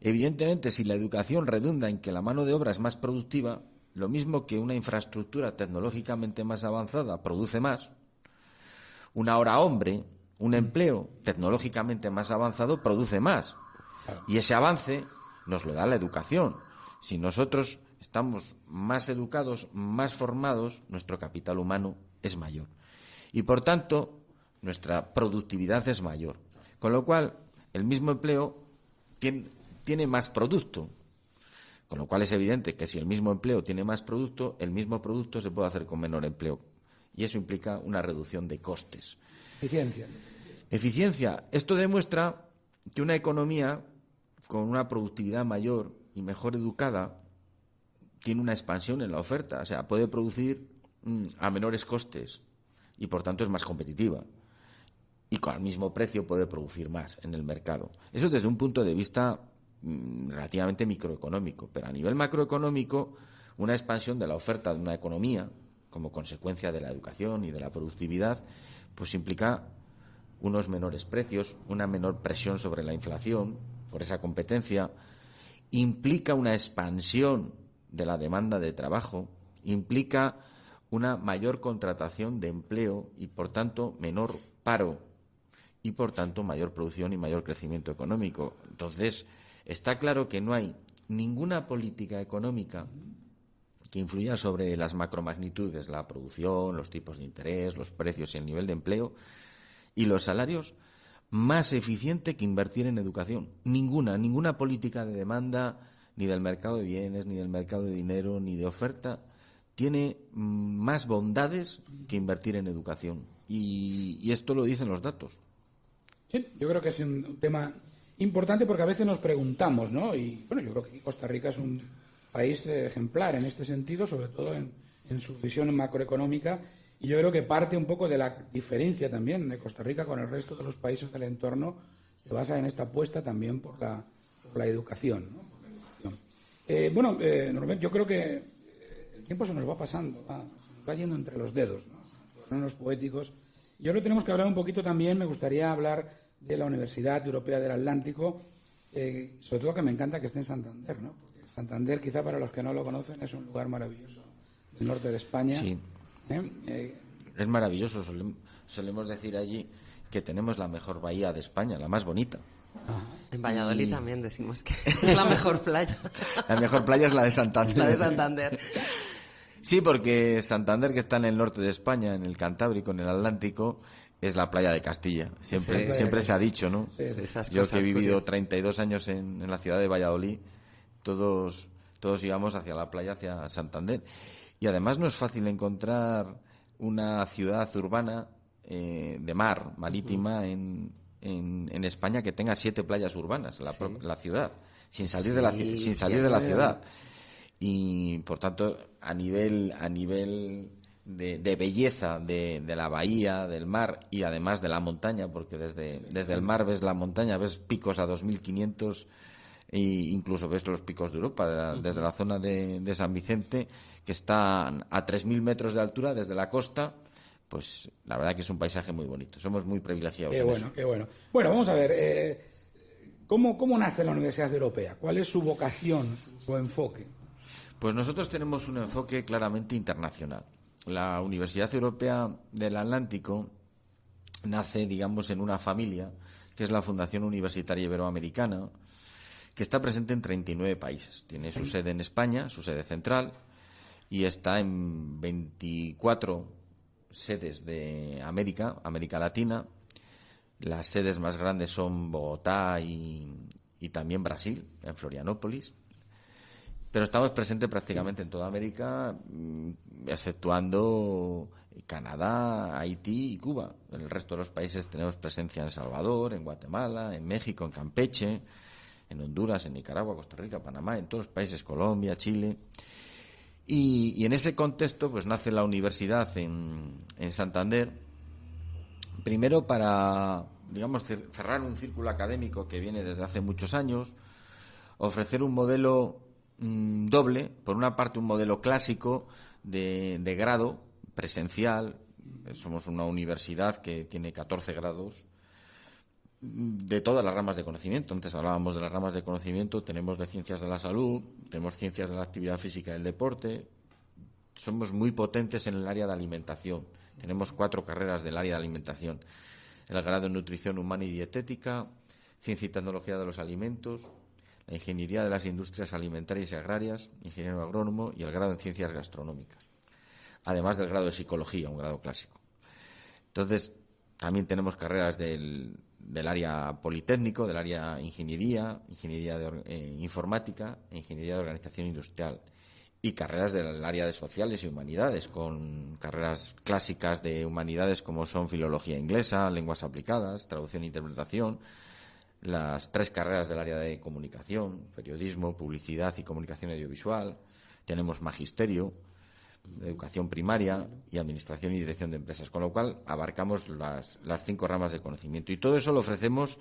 [SPEAKER 7] Evidentemente, si la educación redunda en que la mano de obra es más productiva, lo mismo que una infraestructura tecnológicamente más avanzada produce más, una hora hombre, un empleo tecnológicamente más avanzado produce más. Y ese avance nos lo da la educación. Si nosotros estamos más educados, más formados, nuestro capital humano es mayor. Y por tanto, nuestra productividad es mayor. Con lo cual, el mismo empleo tiene más producto. Con lo cual es evidente que si el mismo empleo tiene más producto, el mismo producto se puede hacer con menor empleo. Y eso implica una reducción de costes. Eficiencia. Esto demuestra que una economía con una productividad mayor y mejor educada tiene una expansión en la oferta. O sea, puede producir a menores costes y por tanto es más competitiva. Y con el mismo precio puede producir más en el mercado. Eso desde un punto de vista relativamente microeconómico. Pero a nivel macroeconómico, una expansión de la oferta de una economía, como consecuencia de la educación y de la productividad, pues implica unos menores precios, una menor presión sobre la inflación por esa competencia, implica una expansión de la demanda de trabajo, implica una mayor contratación de empleo y, por tanto, menor paro y, por tanto, mayor producción y mayor crecimiento económico. Entonces, está claro que no hay ninguna política económica que influya sobre las macromagnitudes, la producción, los tipos de interés, los precios y el nivel de empleo y los salarios, más eficiente que invertir en educación. Ninguna política de demanda, ni del mercado de bienes, ni del mercado de dinero, ni de oferta, tiene más bondades que invertir en educación. Y esto lo dicen los datos.
[SPEAKER 3] Sí, yo creo que es un tema importante porque a veces nos preguntamos, ¿no? Y bueno, yo creo que Costa Rica es un país ejemplar en este sentido, sobre todo en su visión macroeconómica. Y yo creo que parte un poco de la diferencia también de Costa Rica con el resto de los países del entorno se basa en esta apuesta también por la educación, ¿no? Normalmente yo creo que el tiempo se nos va pasando, se nos va yendo entre los dedos, ¿no? Son unos poéticos. Yo creo que tenemos que hablar un poquito también, me gustaría hablar de la Universidad Europea del Atlántico, sobre todo que me encanta que esté en Santander, ¿no? Porque Santander, quizá para los que no lo conocen, es un lugar maravilloso del norte de España.
[SPEAKER 7] Sí. Es maravilloso. Solemos decir allí que tenemos la mejor bahía de España, la más bonita.
[SPEAKER 4] En Valladolid también decimos que es la mejor playa.
[SPEAKER 7] La mejor playa es la de Santander.
[SPEAKER 4] La de Santander.
[SPEAKER 7] Sí, porque Santander, que está en el norte de España, en el Cantábrico, en el Atlántico, es la playa de Castilla. Siempre se ha dicho, ¿no?
[SPEAKER 3] Sí,
[SPEAKER 7] yo que he vivido 32 años en la ciudad de Valladolid, todos íbamos hacia la playa, hacia Santander. Y además no es fácil encontrar una ciudad urbana de mar, marítima, en España que tenga 7 playas urbanas, la ciudad, sin salir de la ciudad. Y, por tanto, a nivel de belleza de la bahía, del mar y además de la montaña, porque desde el mar ves la montaña, ves picos a 2.500 e incluso ves los picos de Europa, desde la zona de San Vicente, que están a 3.000 metros de altura desde la costa. Pues la verdad que es un paisaje muy bonito. Somos muy privilegiados.
[SPEAKER 3] Qué bueno. Bueno, vamos a ver, ¿cómo nace la Universidad Europea? ¿Cuál es su vocación, su enfoque?
[SPEAKER 7] Pues nosotros tenemos un enfoque claramente internacional. La Universidad Europea del Atlántico nace, digamos, en una familia, que es la Fundación Universitaria Iberoamericana, que está presente en 39 países. Tiene su sede en España, su sede central, y está en 24 sedes de América Latina. Las sedes más grandes son Bogotá y también Brasil, en Florianópolis. Pero estamos presentes prácticamente en toda América, exceptuando Canadá, Haití y Cuba. En el resto de los países tenemos presencia en El Salvador, en Guatemala, en México, en Campeche, en Honduras, en Nicaragua, Costa Rica, Panamá, en todos los países, Colombia, Chile. Y en ese contexto pues nace la universidad en Santander, primero para, digamos, cerrar un círculo académico que viene desde hace muchos años, ofrecer un modelo doble, por una parte un modelo clásico de grado presencial. Somos una universidad que tiene 14 grados de todas las ramas de conocimiento. Antes hablábamos de las ramas de conocimiento, tenemos de ciencias de la salud, tenemos ciencias de la actividad física y el deporte. Somos muy potentes en el área de alimentación. Tenemos 4 carreras del área de alimentación: el grado en nutrición humana y dietética, ciencia y tecnología de los alimentos, la ingeniería de las industrias alimentarias y agrarias, ingeniero agrónomo, y el grado en ciencias gastronómicas, además del grado de psicología, un grado clásico. Entonces, también tenemos carreras del área politécnico, del área ingeniería de informática, ingeniería de organización industrial, y carreras del área de sociales y humanidades, con carreras clásicas de humanidades como son filología inglesa, lenguas aplicadas, traducción e interpretación, las 3 carreras del área de comunicación, periodismo, publicidad y comunicación audiovisual. Tenemos magisterio, educación primaria y administración y dirección de empresas, con lo cual abarcamos las 5 ramas de conocimiento, y todo eso lo ofrecemos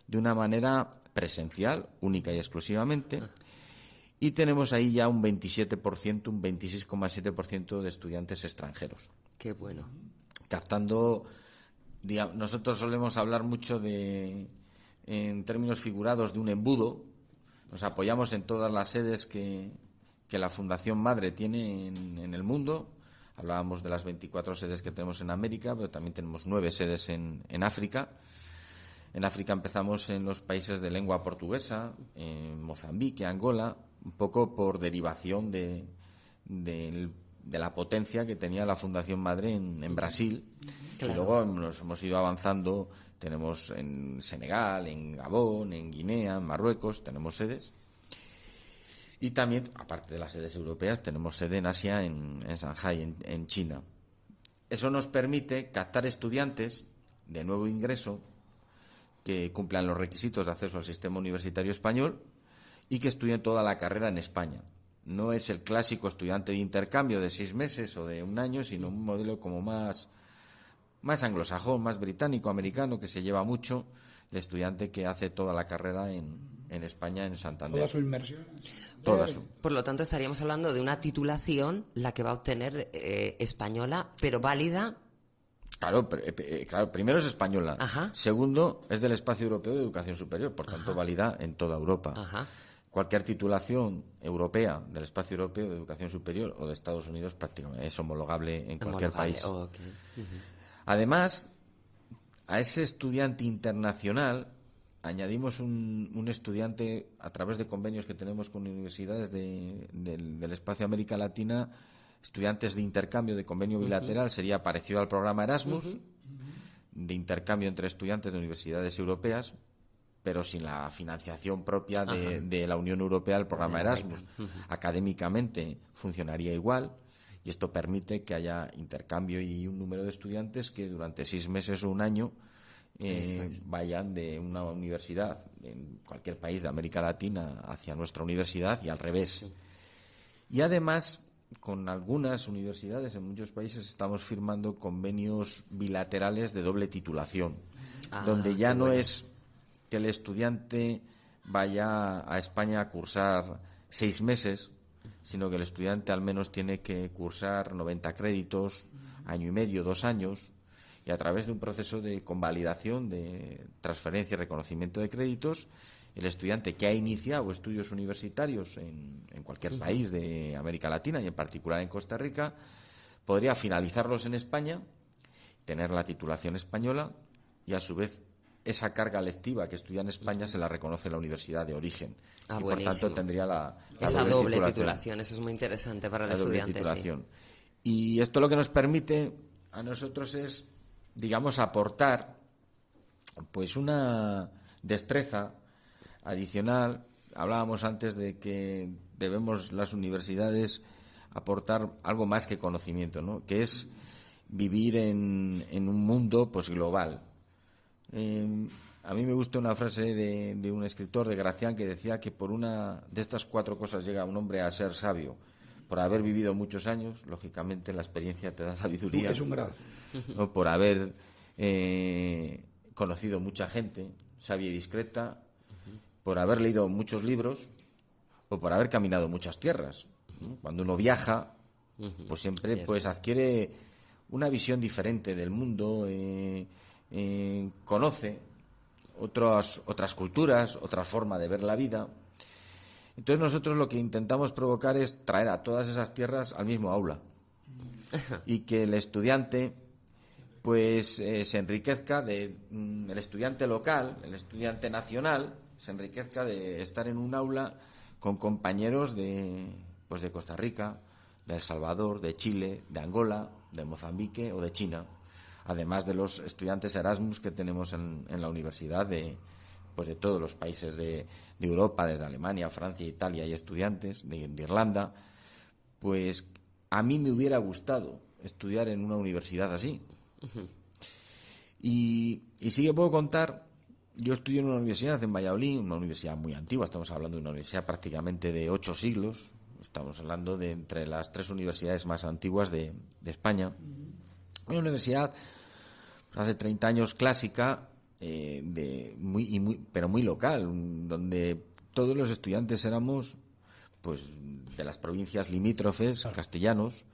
[SPEAKER 7] de una manera presencial, única y exclusivamente, y tenemos ahí ya un 27%, un 26,7% de estudiantes extranjeros.
[SPEAKER 4] Qué bueno.
[SPEAKER 7] Captando, digamos, nosotros solemos hablar mucho en términos figurados de un embudo. Nos apoyamos en todas las sedes que la Fundación Madre tiene en el mundo. Hablábamos de las 24 sedes que tenemos en América, pero también tenemos 9 sedes en África. En África empezamos en los países de lengua portuguesa, en Mozambique, Angola, un poco por derivación de la potencia que tenía la Fundación Madre en Brasil. Claro. Y luego nos hemos ido avanzando. Tenemos en Senegal, en Gabón, en Guinea, en Marruecos, tenemos sedes. Y también, aparte de las sedes europeas, tenemos sede en Asia, en Shanghái, en China. Eso nos permite captar estudiantes de nuevo ingreso que cumplan los requisitos de acceso al sistema universitario español y que estudien toda la carrera en España. No es el clásico estudiante de intercambio de 6 meses o de un año, sino un modelo como más anglosajón, más británico, americano, que se lleva mucho, el estudiante que hace toda la carrera en España, en Santander.
[SPEAKER 3] Toda su inmersión.
[SPEAKER 4] Por lo tanto, estaríamos hablando de una titulación, la que va a obtener española, pero válida.
[SPEAKER 7] Claro, primero es española.
[SPEAKER 4] Ajá.
[SPEAKER 7] Segundo, es del Espacio Europeo de Educación Superior, por tanto, válida en toda Europa.
[SPEAKER 4] Ajá.
[SPEAKER 7] Cualquier titulación europea del Espacio Europeo de Educación Superior o de Estados Unidos prácticamente es homologable en cualquier país.
[SPEAKER 4] Oh, okay.
[SPEAKER 7] Además, a ese estudiante internacional añadimos un estudiante a través de convenios que tenemos con universidades del espacio América Latina, estudiantes de intercambio de convenio bilateral, sería parecido al programa Erasmus, de intercambio entre estudiantes de universidades europeas, pero sin la financiación propia de la Unión Europea del programa Erasmus. Académicamente funcionaría igual, y esto permite que haya intercambio y un número de estudiantes que durante 6 meses o un año vayan de una universidad en cualquier país de América Latina hacia nuestra universidad y al revés. Y además, con algunas universidades en muchos países estamos firmando convenios bilaterales de doble titulación, donde ya no es que el estudiante vaya a España a cursar 6 meses, sino que el estudiante al menos tiene que cursar 90 créditos, año y medio, 2 años, y a través de un proceso de convalidación, de transferencia y reconocimiento de créditos, el estudiante que ha iniciado estudios universitarios en cualquier país de América Latina y en particular en Costa Rica, podría finalizarlos en España, tener la titulación española y a su vez esa carga lectiva que estudia en España se la reconoce la universidad de origen. Y por tanto tendría
[SPEAKER 4] esa doble titulación. Eso es muy interesante para el estudiante.
[SPEAKER 7] Titulación. Sí. Y esto lo que nos permite a nosotros es, digamos, aportar pues una destreza adicional. Hablábamos antes de que debemos las universidades aportar algo más que conocimiento, ¿no? Que es vivir en un mundo pues global. A mí me gusta una frase de un escritor, de Gracián, que decía que por una de estas 4 cosas llega un hombre a ser sabio: por haber vivido muchos años, lógicamente la experiencia te da sabiduría.
[SPEAKER 3] Es un grado.
[SPEAKER 7] ¿No? Por haber conocido mucha gente, sabia y discreta, por haber leído muchos libros o por haber caminado muchas tierras, ¿no? Cuando uno viaja, pues siempre pues adquiere una visión diferente del mundo, conoce otras culturas, otra forma de ver la vida. Entonces nosotros lo que intentamos provocar es traer a todas esas tierras al mismo aula y que el estudiante pues se enriquezca el estudiante local, el estudiante nacional, se enriquezca de estar en un aula con compañeros de Costa Rica, de El Salvador, de Chile, de Angola, de Mozambique o de China, además de los estudiantes Erasmus que tenemos en la universidad de todos los países de Europa, desde Alemania, Francia, Italia, hay estudiantes de Irlanda. Pues a mí me hubiera gustado estudiar en una universidad así. Y sí que puedo contar. Yo estudié en una universidad en Valladolid, una universidad muy antigua, estamos hablando de una universidad prácticamente de 8 siglos, estamos hablando de entre las 3 universidades más antiguas de España. Una universidad hace 30 años clásica, pero muy local, donde todos los estudiantes éramos pues de las provincias limítrofes, castellanos.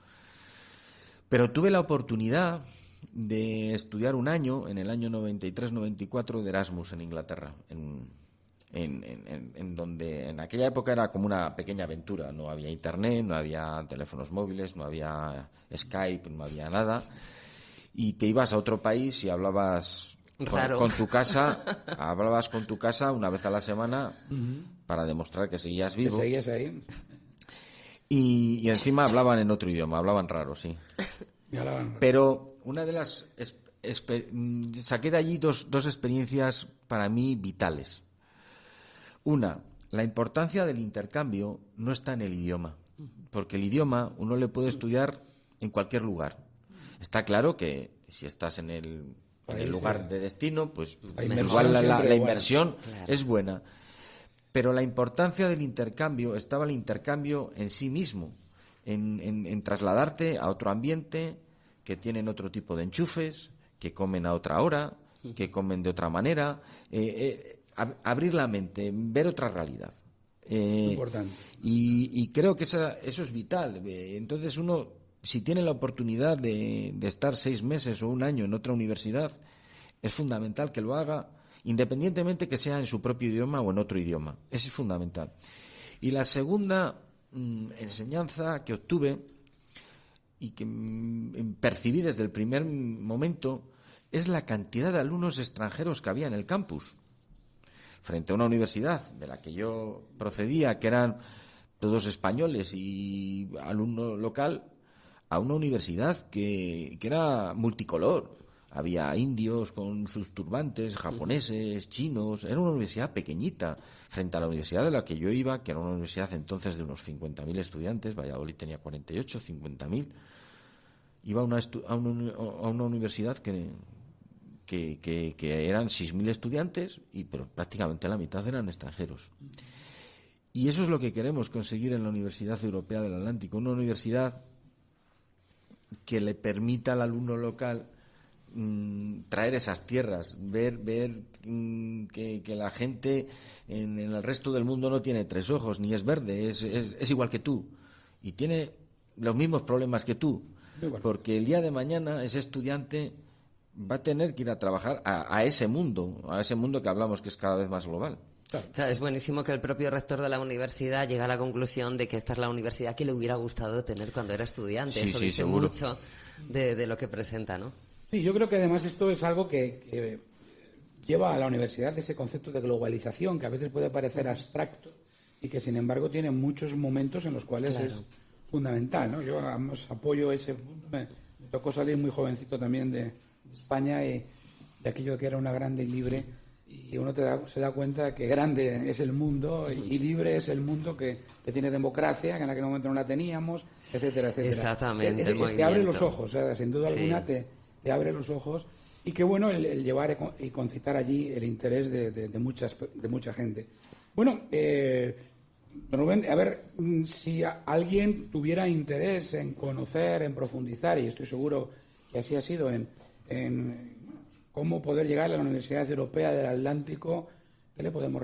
[SPEAKER 7] Pero tuve la oportunidad de estudiar un año, en el año 93-94, de Erasmus en Inglaterra, en donde en aquella época era como una pequeña aventura. No había internet, no había teléfonos móviles, no había Skype, no había nada. Y te ibas a otro país y hablabas con tu casa, hablabas con tu casa una vez a la semana para demostrar que seguías vivo.
[SPEAKER 3] Que seguías ahí.
[SPEAKER 7] Y encima hablaban en otro idioma, hablaban raro, sí. Pero una de las saqué de allí dos experiencias para mí vitales. Una, la importancia del intercambio no está en el idioma, porque el idioma uno le puede estudiar en cualquier lugar. Está claro que si estás en el lugar de destino, pues igual la inversión es buena. Pero la importancia del intercambio estaba el intercambio en sí mismo, en trasladarte a otro ambiente, que tienen otro tipo de enchufes, que comen a otra hora, que comen de otra manera, abrir la mente, ver otra realidad.
[SPEAKER 3] Importante.
[SPEAKER 7] Y creo que eso es vital. Entonces uno, si tiene la oportunidad de estar 6 meses o un año en otra universidad, es fundamental que lo haga, independientemente que sea en su propio idioma o en otro idioma. Eso es fundamental. Y la segunda enseñanza que obtuve y que percibí desde el primer momento es la cantidad de alumnos extranjeros que había en el campus. Frente a una universidad de la que yo procedía, que eran todos españoles y alumno local, a una universidad que era multicolor, había indios con sus turbantes, japoneses, chinos. Era una universidad pequeñita frente a la universidad de la que yo iba, que era una universidad entonces de unos 50.000 estudiantes. Valladolid tenía 48, 50.000. Iba a una universidad que eran 6.000 estudiantes, pero prácticamente la mitad eran extranjeros. Y eso es lo que queremos conseguir en la Universidad Europea del Atlántico, una universidad que le permita al alumno local traer esas tierras, ver que la gente en el resto del mundo no tiene tres ojos, ni es verde, es igual que tú, y tiene los mismos problemas que tú, porque el día de mañana ese estudiante va a tener que ir a trabajar a ese mundo que hablamos, que es cada vez más global.
[SPEAKER 4] Claro, es buenísimo que el propio rector de la universidad llegue a la conclusión de que esta es la universidad que le hubiera gustado tener cuando era estudiante. Eso dice
[SPEAKER 7] seguro.
[SPEAKER 4] Mucho de lo que presenta, ¿no?
[SPEAKER 3] Sí, yo creo que además esto es algo que lleva a la universidad ese concepto de globalización, que a veces puede parecer abstracto y que sin embargo tiene muchos momentos en los cuales es fundamental, ¿no? Yo apoyo ese punto. Me tocó salir muy jovencito también de España y de aquello que era una grande y libre, y uno se da cuenta que grande es el mundo y libre es el mundo que tiene democracia, que en aquel momento no la teníamos, etcétera, etcétera.
[SPEAKER 4] Exactamente,
[SPEAKER 3] te abre los ojos, sin duda alguna te abre los ojos, y qué bueno el llevar y concitar allí el interés de mucha gente. Bueno, Rubén, a ver, si alguien tuviera interés en conocer, en profundizar, y estoy seguro que así ha sido, en cómo poder llegar a la Universidad Europea del Atlántico, ¿qué le podemos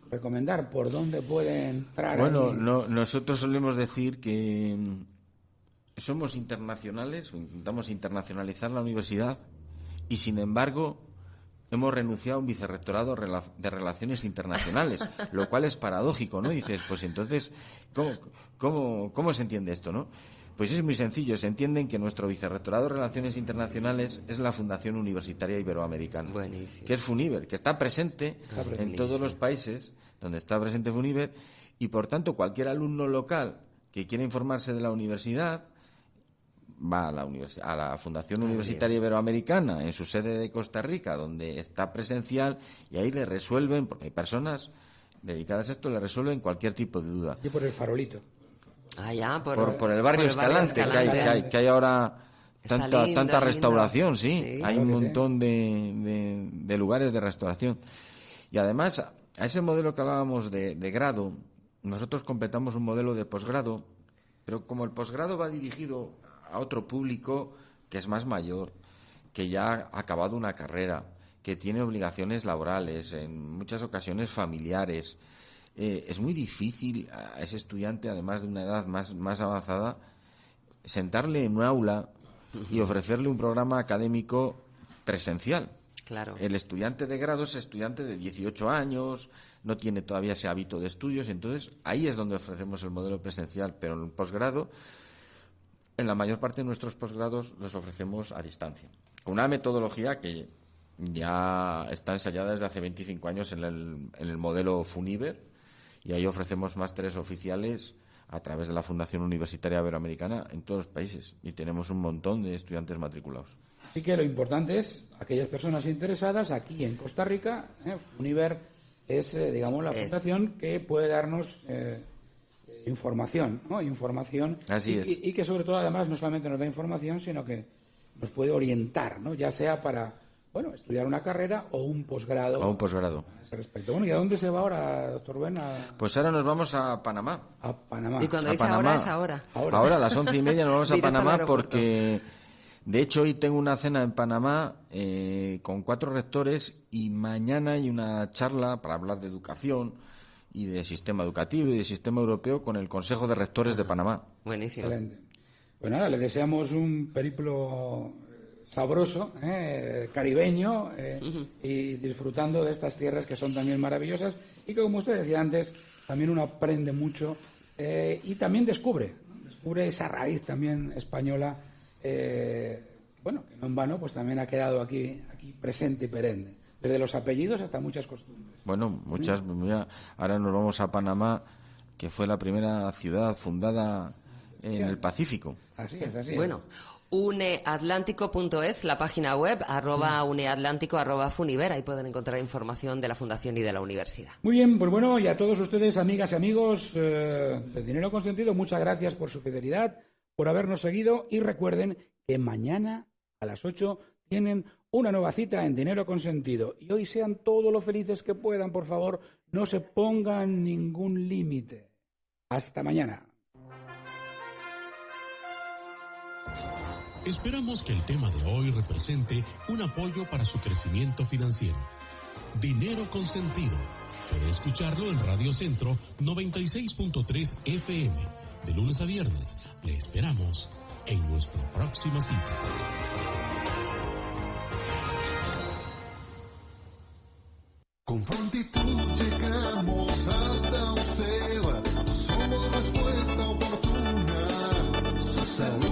[SPEAKER 3] recomendar? ¿Por dónde puede entrar?
[SPEAKER 7] Bueno, nosotros solemos decir que somos internacionales, intentamos internacionalizar la universidad, y sin embargo hemos renunciado a un vicerrectorado de Relaciones Internacionales, lo cual es paradójico, ¿no? Y dices, pues entonces, ¿cómo se entiende esto, no? Pues es muy sencillo, se entiende que nuestro vicerrectorado de Relaciones Internacionales es la Fundación Universitaria Iberoamericana, que es FUNIBER, que está presente en todos los países donde está presente FUNIBER, y por tanto cualquier alumno local que quiera informarse de la universidad va a la Fundación Universitaria Iberoamericana en su sede de Costa Rica, donde está presencial, y ahí le resuelven, porque hay personas dedicadas a esto, le resuelven cualquier tipo de duda.
[SPEAKER 3] Y por el farolito.
[SPEAKER 7] Por el barrio Escalante, que hay ahora tanta restauración, sí. Hay un montón de lugares de restauración. Y además, a ese modelo que hablábamos de grado, nosotros completamos un modelo de posgrado, pero como el posgrado va dirigido a otro público que es más mayor, que ya ha acabado una carrera, que tiene obligaciones laborales, en muchas ocasiones familiares, es muy difícil a ese estudiante, además de una edad más avanzada, sentarle en un aula y ofrecerle un programa académico presencial.
[SPEAKER 4] Claro.
[SPEAKER 7] El estudiante de grado es estudiante de 18 años, no tiene todavía ese hábito de estudios, entonces ahí es donde ofrecemos el modelo presencial, pero en el posgrado, en la mayor parte de nuestros posgrados los ofrecemos a distancia, con una metodología que ya está ensayada desde hace 25 años en el modelo FUNIBER, y ahí ofrecemos másteres oficiales a través de la Fundación Universitaria Iberoamericana en todos los países, y tenemos un montón de estudiantes matriculados.
[SPEAKER 3] Así que lo importante es, aquellas personas interesadas aquí en Costa Rica, FUNIBER es, digamos, la fundación que puede darnos información, ¿no? Información.
[SPEAKER 7] Así es.
[SPEAKER 3] Y que sobre todo, además, no solamente nos da información, sino que nos puede orientar, ¿no? Ya sea para, estudiar una carrera o un posgrado.
[SPEAKER 7] O un posgrado.
[SPEAKER 3] A ese respecto. Bueno, ¿y a dónde se va ahora, doctor Rubén?
[SPEAKER 7] Pues ahora nos vamos a Panamá.
[SPEAKER 3] A Panamá.
[SPEAKER 4] Y cuando dice
[SPEAKER 7] Panamá.
[SPEAKER 4] ahora es ahora.
[SPEAKER 7] Ahora a las 11:30 nos vamos a Panamá,
[SPEAKER 4] al
[SPEAKER 7] porque de hecho hoy tengo una cena en Panamá con 4 rectores, y mañana hay una charla para hablar de educación y de sistema educativo y de sistema europeo con el Consejo de Rectores de Panamá.
[SPEAKER 4] Buenísimo.
[SPEAKER 3] Excelente. Pues nada, le deseamos un periplo sabroso, caribeño, y disfrutando de estas tierras que son también maravillosas, y que, como usted decía antes, también uno aprende mucho y también descubre esa raíz también española, que no en vano pues también ha quedado aquí presente y perenne, desde los apellidos hasta muchas costumbres.
[SPEAKER 7] Bueno, muchas. Mira, ahora nos vamos a Panamá, que fue la primera ciudad fundada en el Pacífico.
[SPEAKER 3] Así es, así es.
[SPEAKER 4] Bueno, uneatlántico.es, la página web, @uneatlántico, @funiver. Ahí pueden encontrar información de la Fundación y de la universidad.
[SPEAKER 3] Muy bien, pues bueno, y a todos ustedes, amigas y amigos de Dinero Consentido, muchas gracias por su fidelidad, por habernos seguido, y recuerden que mañana a las 8 tienen una nueva cita en Dinero Consentido. Y hoy sean todos lo felices que puedan, por favor, no se pongan ningún límite. Hasta mañana.
[SPEAKER 2] Esperamos que el tema de hoy represente un apoyo para su crecimiento financiero. Dinero Consentido. Puede escucharlo en Radio Centro 96.3 FM. De lunes a viernes. Le esperamos en nuestra próxima cita.
[SPEAKER 11] Con prontitud llegamos hasta usted. Somos respuesta oportuna. Su salud